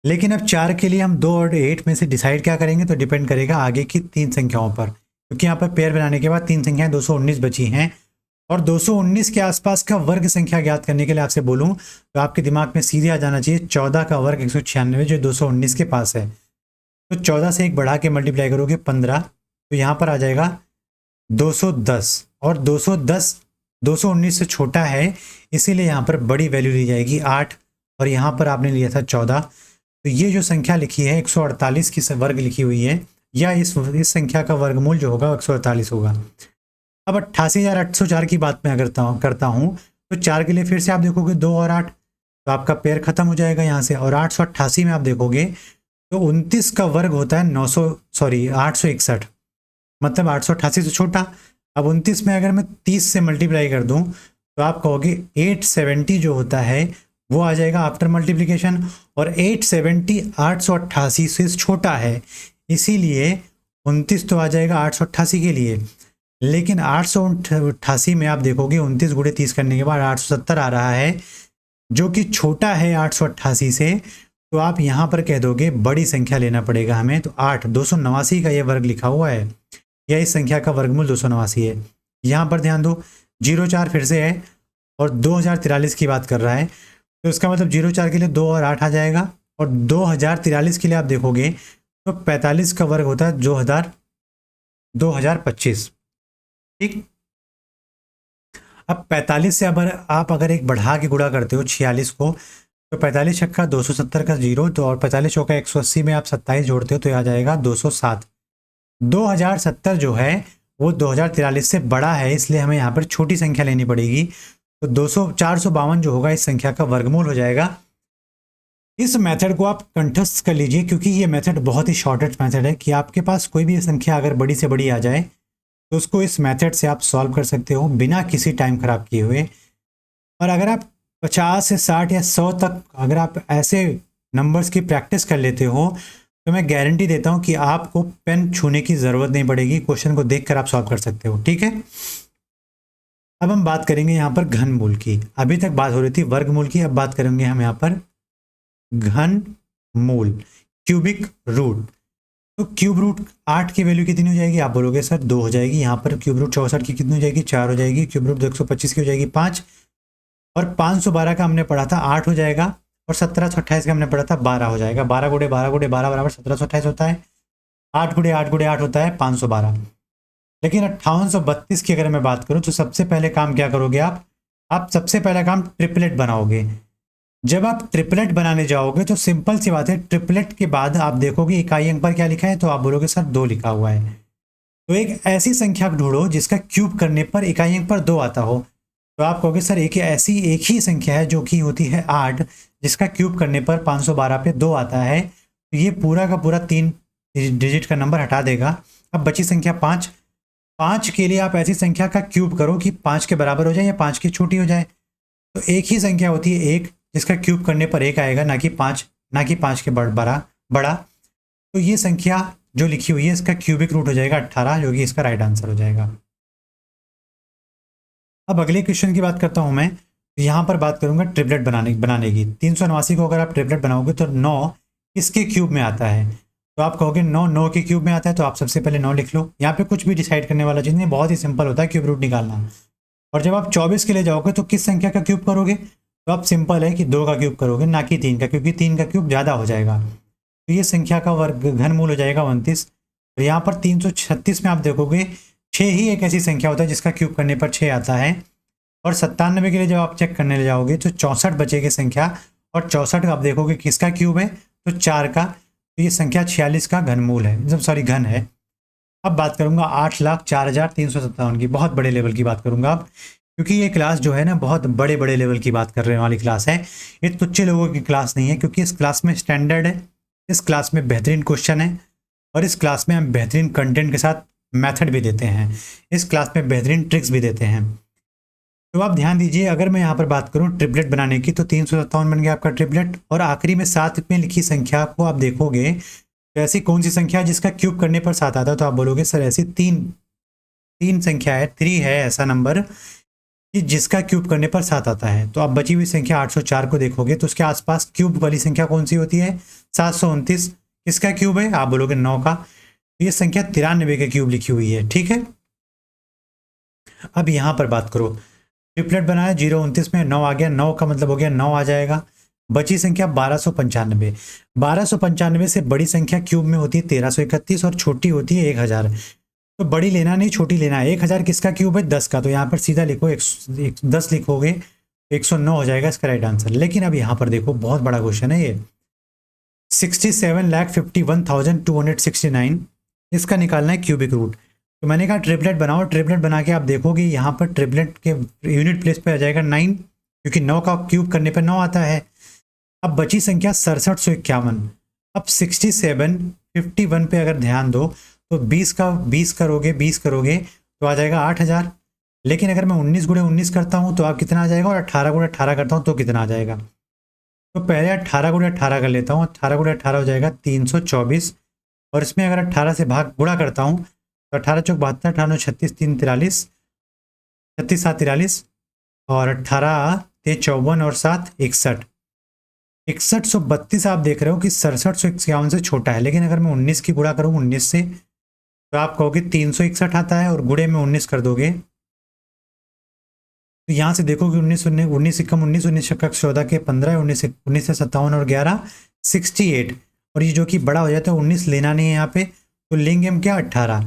लेकिन अब 4 के लिए हम 2 और 8 में से डिसाइड क्या करेंगे, तो डिपेंड करेगा आगे की 3 संख्याओं पर, क्योंकि यहाँ पर पेयर बनाने के बाद 3 संख्याएं 219 बची हैं। और 219 के आसपास का वर्ग संख्या ज्ञात करने के लिए आपसे बोलूं तो आपके दिमाग में सीधे आ जाना चाहिए 14 का वर्ग 196 जो 219 के पास है। तो 14 से एक बढ़ा के मल्टीप्लाई करोगे 15, तो यहाँ पर आ जाएगा 210, और 210 219 से छोटा है, इसीलिए यहाँ पर बड़ी वैल्यू ली जाएगी 8, और यहाँ पर आपने लिया था 14। तो ये जो संख्या लिखी है 148 की वर्ग लिखी हुई है, या इस संख्या का वर्गमूल जो होगा 148 होगा। अब 88,804 की बात मैं करता हूँ तो 4 के लिए फिर से आप देखोगे 2 और 8, तो आपका पेयर खत्म हो जाएगा यहाँ से। और 888 में आप देखोगे तो 29 का वर्ग होता है 861, मतलब 888 से छोटा। अब 29 में अगर मैं 30 से मल्टीप्लाई कर दूं तो आप कहोगे 870 जो होता है वो आ जाएगा आफ्टर मल्टीप्लिकेशन, और 870 888 से छोटा है, इसीलिए 29 तो आ जाएगा 888 के लिए। लेकिन 888 में आप देखोगे 29 गुणे 30 करने के बाद 870 आ रहा है, जो कि छोटा है 888 से। तो आप यहाँ पर कह दोगे बड़ी संख्या लेना पड़ेगा हमें, तो 289 का ये वर्ग लिखा हुआ है, या इस संख्या का वर्गमूल 289 है। यहाँ पर ध्यान दो 04 फिर से है और 2043 की बात कर रहा है, तो इसका मतलब 04 के लिए 2 और 8 आ जाएगा, और 2043 के लिए आप देखोगे तो 45 का वर्ग होता है 2025। ठीक। अब 45 से आप अगर एक बढ़ा के गुणा करते हो 46 को, तो 45 छक्का 270 का 0, तो और 45 चौका 180 में आप 27 जोड़ते हो तो आ जाएगा 207। 2070 जो है वो 2043 से बड़ा है, इसलिए हमें यहाँ पर छोटी संख्या लेनी पड़ेगी। तो 452 जो होगा इस संख्या का वर्गमूल हो जाएगा। इस मेथड को आप कंठस्थ कर लीजिए, क्योंकि ये मेथड बहुत ही शॉर्टेस्ट मेथड है कि आपके पास कोई भी संख्या अगर बड़ी से बड़ी आ जाए तो उसको इस मेथड से आप सॉल्व कर सकते हो बिना किसी टाइम खराब किए हुए। और अगर आप 50 से 60 या 100 तक अगर आप ऐसे नंबर्स की प्रैक्टिस कर लेते हो तो मैं गारंटी देता हूं कि आपको पेन छूने की ज़रूरत नहीं पड़ेगी, क्वेश्चन को देखकर आप सॉल्व कर सकते हो। ठीक है। अब हम बात करेंगे यहाँ पर घनमूल की। अभी तक बात हो रही थी वर्गमूल की, अब बात करेंगे हम यहाँ पर घनमूल, क्यूबिक रूट। तो क्यूब रूट 8 की वैल्यू कितनी हो जाएगी, आप बोलोगे सर 2 हो जाएगी। यहाँ पर क्यूब रूट 64 की कितनी हो जाएगी, 4 हो जाएगी। क्यूब रूट 125 की हो जाएगी 5, और 512 का हमने पढ़ा था 8 हो जाएगा, और 1728 का हमने पढ़ा था 12 हो जाएगा। 12 गुणे 12 गुणे 12 बराबर 1728 होता है। 8 गुणे 8 गुणे 8 होता है 512। लेकिन 5832 की अगर मैं बात करूँ तो सबसे पहले काम क्या करोगे आप सबसे पहला काम ट्रिपलेट बनाओगे। जब आप ट्रिपलेट बनाने जाओगे तो सिंपल सी बात है, ट्रिपलेट के बाद आप देखोगे इकाई अंक पर क्या लिखा है, तो आप बोलोगे सर 2 लिखा हुआ है। तो एक ऐसी संख्या ढूंढो जिसका क्यूब करने पर इकाई अंक पर 2 आता हो। तो आप कहोगे सर एक ही संख्या है जो कि होती है 8, जिसका क्यूब करने पर 512 पे 2 आता है। तो ये पूरा का पूरा 3 डिजिट का नंबर हटा देगा। अब बची संख्या 5। 5 के लिए आप ऐसी संख्या का क्यूब करो कि 5 के बराबर हो जाए या 5 की छोटी हो जाए। तो एक ही संख्या होती है 1, जिसका क्यूब करने पर 1 आएगा, ना कि 5 के बड़ा। तो ये संख्या जो लिखी हुई है इसका क्यूबिक रूट हो जाएगा 18, जो कि इसका राइट आंसर हो जाएगा। अब अगले क्वेश्चन की बात करता हूं मैं। तो यहाँ पर बात करूंगा ट्रिपलेट बनाने की। 389 को अगर आप ट्रिपलेट बनाओगे तो 9 किसके क्यूब में आता है, तो आप कहोगे 9 के क्यूब में आता है। तो आप सबसे पहले 9 लिख लो। यहाँ पे कुछ भी डिसाइड करने वाला चीज़ नहीं, बहुत ही सिंपल होता है क्यूब रूट निकालना। और जब आप 24 के लिए जाओगे तो किस संख्या का क्यूब करोगे, तो आप सिंपल है कि 2 का क्यूब करोगे, ना कि 3 का, क्योंकि 3 का क्यूब ज़्यादा हो जाएगा। तो ये संख्या का वर्ग घनमूल हो जाएगा 29। तो यहाँ पर 336 में आप देखोगे 6 ही एक ऐसी संख्या होता है जिसका क्यूब करने पर 6 आता है। और 97 के लिए जब आप चेक करने जाओगे तो 64 बचेगी संख्या, और 64 का आप देखोगे किसका क्यूब है, तो 4 का। तो ये संख्या 46 का घनमूल है, घन है। अब बात करूंगा 8,04,357 की, बहुत बड़े लेवल की बात करूंगा अब, क्योंकि ये क्लास जो है ना बहुत बड़े बड़े लेवल की बात करने वाली क्लास है। ये तुच्छ लोगों की क्लास नहीं है, क्योंकि इस क्लास में स्टैंडर्ड है, इस क्लास में बेहतरीन क्वेश्चन है, और इस क्लास में हम बेहतरीन कंटेंट के साथ मेथड भी देते हैं, इस क्लास में बेहतरीन ट्रिक्स भी देते हैं। तो आप ध्यान दीजिए, अगर मैं यहाँ पर बात करूँ ट्रिपलेट बनाने की, तो 357 बन गया आपका ट्रिपलेट, और आखिरी में 7 में लिखी संख्या को आप देखोगे तो ऐसी कौन सी संख्या है जिसका क्यूब करने पर 7 आता है, तो आप बोलोगे सर ऐसी तीन संख्या है, 3 है ऐसा नंबर कि जिसका क्यूब करने पर 7 आता है। तो आप बची हुई संख्या 804 को देखोगे तो उसके आसपास क्यूब वाली संख्या कौन सी होती है, 729। किसका क्यूब है, आप बोलोगे 9 का, तो ये संख्या 93 का क्यूब लिखी हुई है, ठीक है। अब यहाँ पर बात करो, ट्रिपलेट बनाया 029 में 9 आ गया, 9 का मतलब हो गया 9 आ जाएगा। बची संख्या 1295, 1295 से बड़ी संख्या क्यूब में होती है 1331 और छोटी होती है 1000। तो बड़ी लेना नहीं छोटी लेना है। 1000 किसका क्यूब है, 10 का, तो यहाँ पर सीधा लिखो 10 लिखोगे 109 हो जाएगा इसका राइट आंसर। लेकिन अब यहाँ पर देखो बहुत बड़ा क्वेश्चन है ये, 67,51,269 इसका निकालना है क्यूबिक रूट। तो मैंने कहा ट्रिपलेट बनाओ, ट्रिपलेट बना के आप देखोगे यहाँ पर ट्रिपलेट के यूनिट प्लेस पे आ जाएगा 9, क्योंकि 9 का क्यूब करने पर 9 आता है। अब बची संख्या 6751। अब 6751 पे अगर ध्यान दो तो 20 करोगे तो आ जाएगा 8000। लेकिन अगर मैं 19 गुणे 19 करता हूँ तो आप कितना आ जाएगा, और 18 गुणे 18 करता हूँ तो कितना आ जाएगा। तो पहले 18 गुणे 18 कर लेता हूँ, 18 गुणे 18 हो जाएगा 324, और इसमें अगर 18 से भाग गुणा करता हूँ तो 18 चौक 72, 18 36 3 43, 36 7 43, और 18 3 54 और 7 61, 6132 आप देख रहे हो कि 6751 से छोटा है। लेकिन अगर मैं 19 की गुणा करूँ 19 से तो आप कहोगे 361 आता है, और गुणे में 19 कर दोगे तो यहाँ से देखोगे 19 19 कम 19 19 का 14 के 15, 19 से 57 और 11 68, और ये जो कि बड़ा हो जाता है 19 लेना नहीं है यहाँ पे, तो लेंगे हम क्या 18।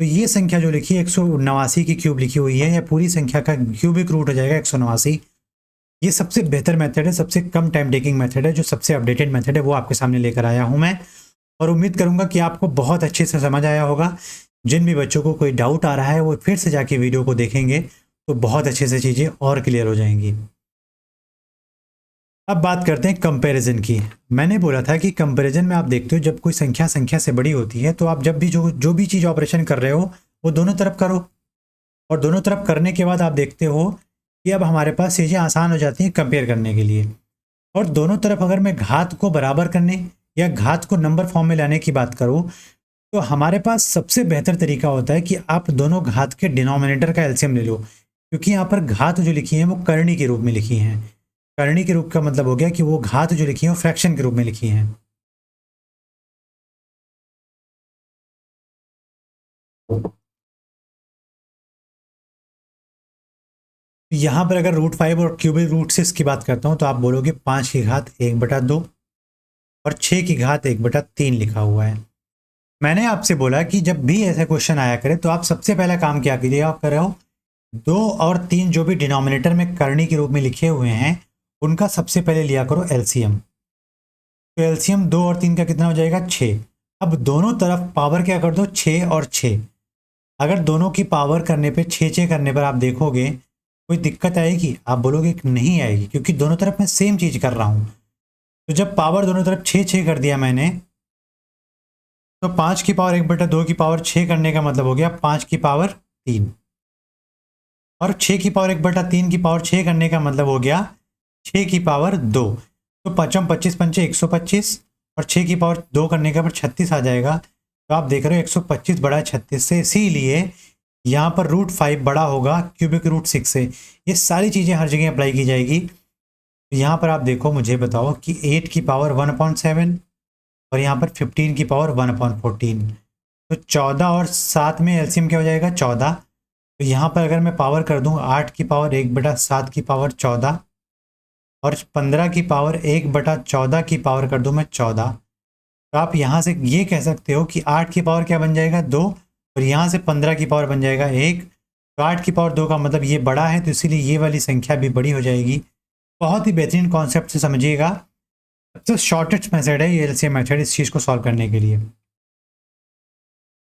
तो ये संख्या जो लिखी है 189 की क्यूब लिखी हुई है, या पूरी संख्या का क्यूबिक रूट हो जाएगा 189। ये सबसे बेहतर मेथड है, सबसे कम टाइम टेकिंग मेथड है, जो सबसे अपडेटेड मेथड है वो आपके सामने लेकर आया हूँ मैं, और उम्मीद करूंगा कि आपको बहुत अच्छे से समझ आया होगा। जिन भी बच्चों को कोई डाउट आ रहा है वो फिर से जाके वीडियो को देखेंगे तो बहुत अच्छे से चीज़ें और क्लियर हो जाएंगी। अब बात करते हैं कंपैरिजन की। मैंने बोला था कि कंपैरिजन में आप देखते हो जब कोई संख्या संख्या से बड़ी होती है तो आप जब भी जो भी चीज़ ऑपरेशन कर रहे हो वो दोनों तरफ करो, और दोनों तरफ करने के बाद आप देखते हो कि अब हमारे पास चीज़ें आसान हो जाती हैं कंपेयर करने के लिए। और दोनों तरफ अगर मैं घात को बराबर करने या घात को नंबर फॉर्म में लाने की बात करूं तो हमारे पास सबसे बेहतर तरीका होता है कि आप दोनों घात के डिनोमिनेटर का एलसीएम ले लो, क्योंकि यहाँ पर घात जो लिखी है वो करनी के रूप में लिखी हैं। करनी के रूप का मतलब हो गया कि वो घात जो लिखी है वो फ्रैक्शन के रूप में लिखी हैं। यहाँ पर अगर √5 और क्यूबिक रूट 6 की बात करता हूँ तो आप बोलोगे 5 की घात 1/2 और 6 की घात 1/3 लिखा हुआ है। मैंने आपसे बोला कि जब भी ऐसा क्वेश्चन आया करे तो आप सबसे पहला काम क्या कीजिए, आप कर रहे हो 2 और 3 जो भी डिनोमिनेटर में करनी के रूप में लिखे हुए हैं उनका सबसे पहले लिया करो एलसीएम। तो एलसीएम 2 और 3 का कितना हो जाएगा 6। अब दोनों तरफ पावर क्या कर दो 6 और 6। अगर दोनों की पावर करने पे 6 करने पर आप देखोगे कोई दिक्कत आएगी, आप बोलोगे कि नहीं आएगी, क्योंकि दोनों तरफ मैं सेम चीज़ कर रहा हूँ। तो जब पावर दोनों तरफ 6 कर दिया मैंने, तो 5 की पावर 1/2 की पावर 6 करने का मतलब हो गया 5 की पावर 3, और 6 की पावर 1/3 की पावर 6 करने का मतलब हो गया 6 की पावर 2। तो 5 25 पंचे 125, और 6 की पावर 2 करने का पर 36 आ जाएगा। तो आप देख रहे हो 125 बड़ा है 36 से, इसीलिए यहाँ पर √5 बड़ा होगा क्यूबिक रूट 6 से। ये सारी चीज़ें हर जगह अप्लाई की जाएगी। तो यहाँ पर आप देखो, मुझे बताओ कि 8 की पावर 1/7 और यहाँ पर 15 की पावर 1/14, तो 14 और 7 में एलसीएम क्या हो जाएगा 14। तो यहाँ पर अगर मैं पावर कर दूँ 8 की पावर 1/7 की पावर 14, और 15 की पावर 1/14 की पावर कर दूँ मैं 14, तो आप यहाँ से ये कह सकते हो कि 8 की पावर क्या बन जाएगा 2, और यहाँ से 15 की पावर बन जाएगा 1। तो 8 की पावर 2 का मतलब ये बड़ा है, तो इसीलिए ये वाली संख्या भी बड़ी हो जाएगी। बहुत ही बेहतरीन कॉन्सेप्ट से समझिएगा। सबसे शॉर्टेस्ट मेथड है ये एलसीएम मेथड इस चीज़ को सॉल्व करने के लिए।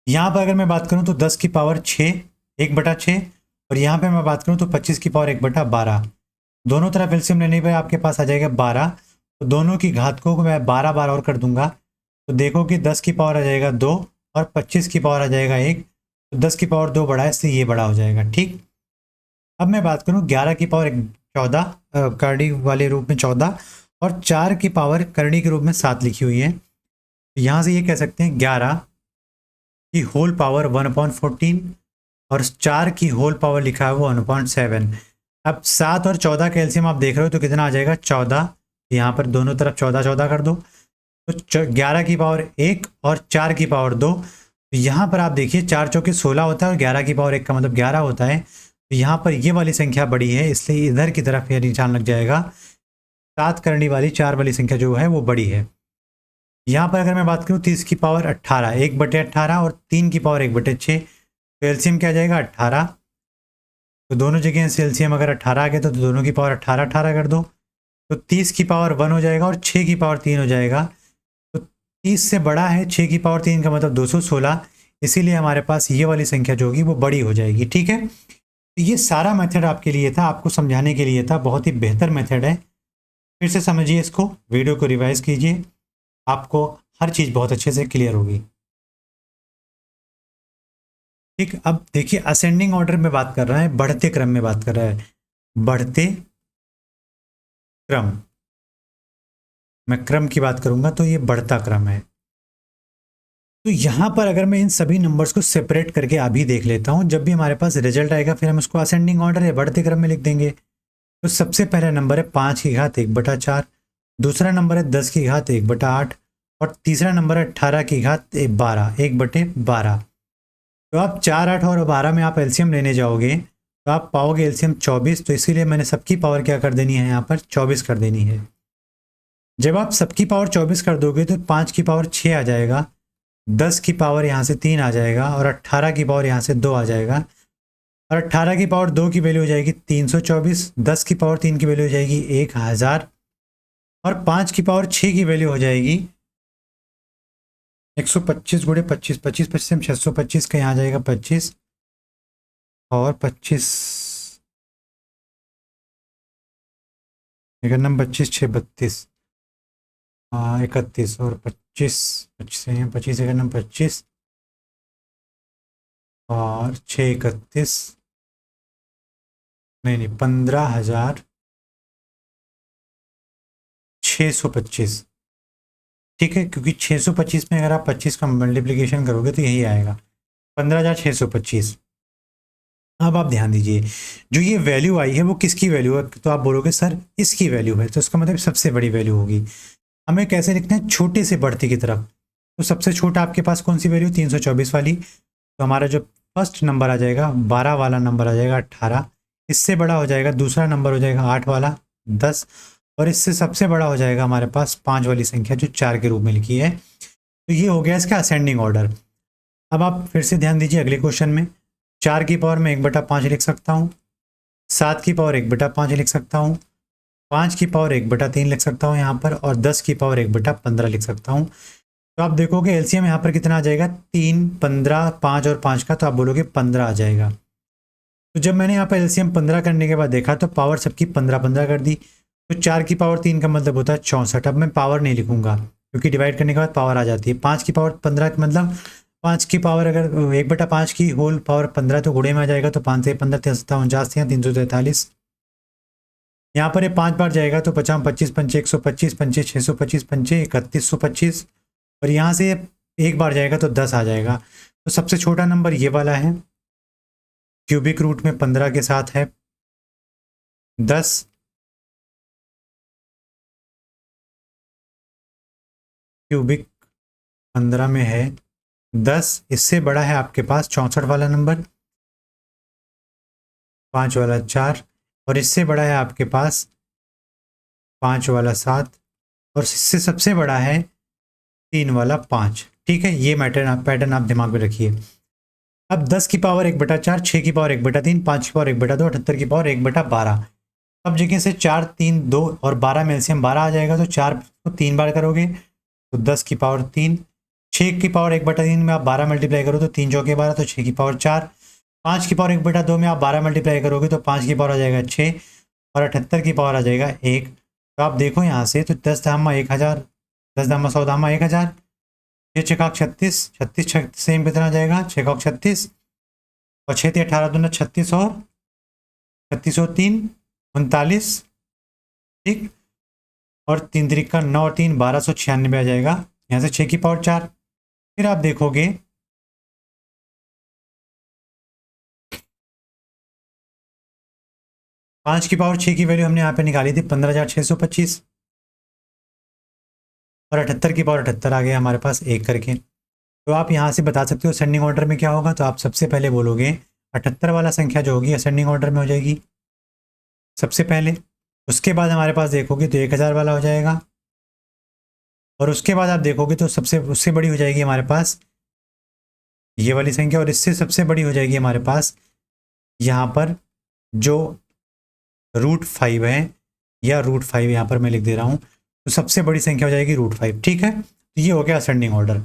यहाँ पर अगर मैं बात करूँ तो 10 की पावर 6 1/6, और यहाँ पे मैं बात करूँ तो 25 की पावर 1/12। दोनों तरफ एलसीएम लेने पे आपके पास आ जाएगा 12। तो दोनों की घात को मैं 12 बार और कर दूंगा, तो देखो कि 10 की पावर आ जाएगा 2 और 25 की पावर आ जाएगा 1। तो 10 की पावर 2 बड़ा है, इससे ये बड़ा हो जाएगा। ठीक, अब मैं बात करूँ 11 की पावर 14 करड़ी वाले रूप में 14, और 4 की पावर करड़ी के रूप में 7 लिखी हुई है। तो यहाँ से ये कह सकते हैं 11 की होल पावर 1/14, और 4 की होल पावर लिखा है वो 1/7। अब 7 और 14 का एलसीएम आप देख रहे हो तो कितना आ जाएगा 14। यहाँ पर दोनों तरफ 14 14 कर दो, तो 11 की पावर 1 और 4 की पावर 2। तो यहाँ पर आप देखिए 4 चौके 16 होता है और 11 की पावर 1 का मतलब 11 होता है। तो यहाँ पर ये वाली संख्या बड़ी है, इसलिए इधर की तरफ ये निशान लग जाएगा। 7 करने वाली 4 वाली संख्या जो है वो बड़ी है। यहाँ पर अगर मैं बात करूँ 30 की पावर 18 1/18 और 3 की पावर 1/6, तो एलसीएम क्या आ जाएगा 18। तो दोनों जगह से एलसीएम अगर 18 आ गया तो दोनों की पावर 18 18 कर दो, तो 30 की पावर 1 हो जाएगा और 6 की पावर 3 हो जाएगा। तो 30 से बड़ा है 6 की पावर 3 का मतलब 216, इसीलिए हमारे पास ये वाली संख्या जो होगी वो बड़ी हो जाएगी। ठीक है, तो ये सारा मेथड आपके लिए था, आपको समझाने के लिए था। बहुत ही बेहतर मेथड है, फिर से समझिए इसको, वीडियो को रिवाइज कीजिए, आपको हर चीज़ बहुत अच्छे से क्लियर होगी। ठीक, अब देखिए असेंडिंग ऑर्डर में बात कर रहा है, बढ़ते क्रम में बात कर रहा है। बढ़ते क्रम, मैं क्रम की बात करूंगा तो ये बढ़ता क्रम है। तो यहां पर अगर मैं इन सभी नंबर्स को सेपरेट करके अभी देख लेता हूं, जब भी हमारे पास रिजल्ट आएगा फिर हम उसको असेंडिंग ऑर्डर या बढ़ते क्रम में लिख देंगे। तो सबसे पहला नंबर है 5 की घात 1/4, दूसरा नंबर है 10 की घात 1/8, और तीसरा नंबर है 18 की घात 12 1/12। तो आप 4 8 और 12 में आप एलसीएम लेने जाओगे तो आप पाओगे एलसीएम 24। तो इसीलिए मैंने सबकी पावर क्या कर देनी है, यहाँ पर 24 कर देनी है। जब आप सबकी पावर 24 कर दोगे तो 5 की पावर 6 आ जाएगा, 10 की पावर यहाँ से 3 आ जाएगा, और 18 की पावर यहाँ से 2 आ जाएगा, और 18 की पावर 2 की वैल्यू हो जाएगी 324, 10 की पावर 3 की वैल्यू हो जाएगी 1000, और 5 की पावर 6 की वैल्यू हो जाएगी 125 गुणे 25, 25 25 से 625 का यहाँ आ जाएगा 25, और 25 नंबर 25 6 32 31, और 25 25 25 नंबर 25 और 6 31, नहीं 15,625। ठीक है, क्योंकि 625 में अगर आप 25 का मल्टीप्लिकेशन करोगे तो यही आएगा 15,625। अब आप ध्यान दीजिए, जो ये वैल्यू आई है वो किसकी वैल्यू है, तो आप बोलोगे सर इसकी वैल्यू है, तो इसका मतलब सबसे बड़ी वैल्यू होगी। हमें कैसे लिखना है, छोटे से बढ़ती की तरफ। तो सबसे छोटा आपके पास कौन सी वैल्यू 324 वाली, तो हमारा जो फर्स्ट नंबर आ जाएगा 12 वाला नंबर आ जाएगा 18, इससे बड़ा हो जाएगा दूसरा नंबर हो जाएगा 8 वाला 10, और इससे सबसे बड़ा हो जाएगा हमारे पास 5 वाली संख्या जो 4 के रूप में लिखी है। तो ये हो गया इसका असेंडिंग ऑर्डर। अब आप फिर से ध्यान दीजिए अगले क्वेश्चन में, 4 की पावर में 1/5 लिख सकता हूँ, 7 की पावर 1/5 लिख सकता हूँ, 5 की पावर 1/3 लिख सकता हूँ यहाँ पर, और 10 की पावर 1/15 लिख सकता हूँ। तो आप देखोगे एलसीएम यहाँ पर कितना आ जाएगा 3 15 5 और 5 का, तो आप बोलोगे 15 आ जाएगा। तो जब मैंने यहाँ पर एलसीएम 15 करने के बाद देखा तो पावर सबकी 15 15 कर दी, तो 4 की पावर 3 का मतलब होता है 64। अब मैं पावर नहीं लिखूंगा क्योंकि डिवाइड करने के बाद पावर आ जाती है। 5 की पावर 15 का मतलब 5 की पावर अगर 1/5 की होल पावर 15 तो गुणे में आ जाएगा, तो 5 से 15 49 343। यहाँ पर ये 5 बार जाएगा तो 50 25 पंचे 125 पंचे 625 पंचे 3125, और यहाँ से एक बार जाएगा तो 10 आ जाएगा। तो सबसे छोटा नंबर ये वाला है, क्यूबिक रूट में 15 के साथ है 10, क्यूबिक 15 में है 10। इससे बड़ा है आपके पास 64 वाला नंबर, 5 वाला 4, और इससे बड़ा है आपके पास 5 वाला 7, और इससे सबसे बड़ा है 3 वाला 5। ठीक है, ये पैटर्न आप दिमाग में रखिए। अब 10 की पावर 1/4, 6 की पावर 1/3, 5 की पावर 1/2, 78 की पावर 1/12। अब जगह से 4 3 2 और 12 में एलसीएम 12 आ जाएगा, तो 4 को 3 बार करोगे तो 10 की पावर 3, 6 की पावर 1/3 में आप 12 मल्टीप्लाई करो तो 3 चौके 12, तो 6 की पावर 4। 5 की पावर 1/2 में आप 12 मल्टीप्लाई करोगे तो 5 की पावर आ जाएगा 6, और 78 की पावर आ जाएगा 1। तो आप देखो यहाँ से, तो 10 धामा 1000, 10 धामा 100 धामा 1000, 6 छकाक 36, 36 सेम कितना आ जाएगा 6 36, और 6 18 दूना 36, और 36 और 3 39, ठीक, और 3 3 9 और 3 1296 आ जाएगा। यहाँ से 6 की पावर 4। फिर आप देखोगे 5 की पावर 6 की वैल्यू हमने यहाँ पे निकाली थी 15,625, और 78 की पावर 78 आ गया हमारे पास एक करके। तो आप यहाँ से बता सकते हो असेंडिंग ऑर्डर में क्या होगा। तो आप सबसे पहले बोलोगे 78 वाला संख्या जो होगी असेंडिंग ऑर्डर में हो जाएगी सबसे पहले। उसके बाद हमारे पास देखोगे तो 1000 वाला हो जाएगा, और उसके बाद आप देखोगे तो सबसे उससे बड़ी हो जाएगी हमारे पास ये वाली संख्या, और इससे सबसे बड़ी हो जाएगी हमारे पास यहाँ पर जो √5 है, या √5 यहाँ पर मैं लिख दे रहा हूँ। तो सबसे बड़ी संख्या हो जाएगी √5, ठीक है। तो ये हो गया असेंडिंग ऑर्डर।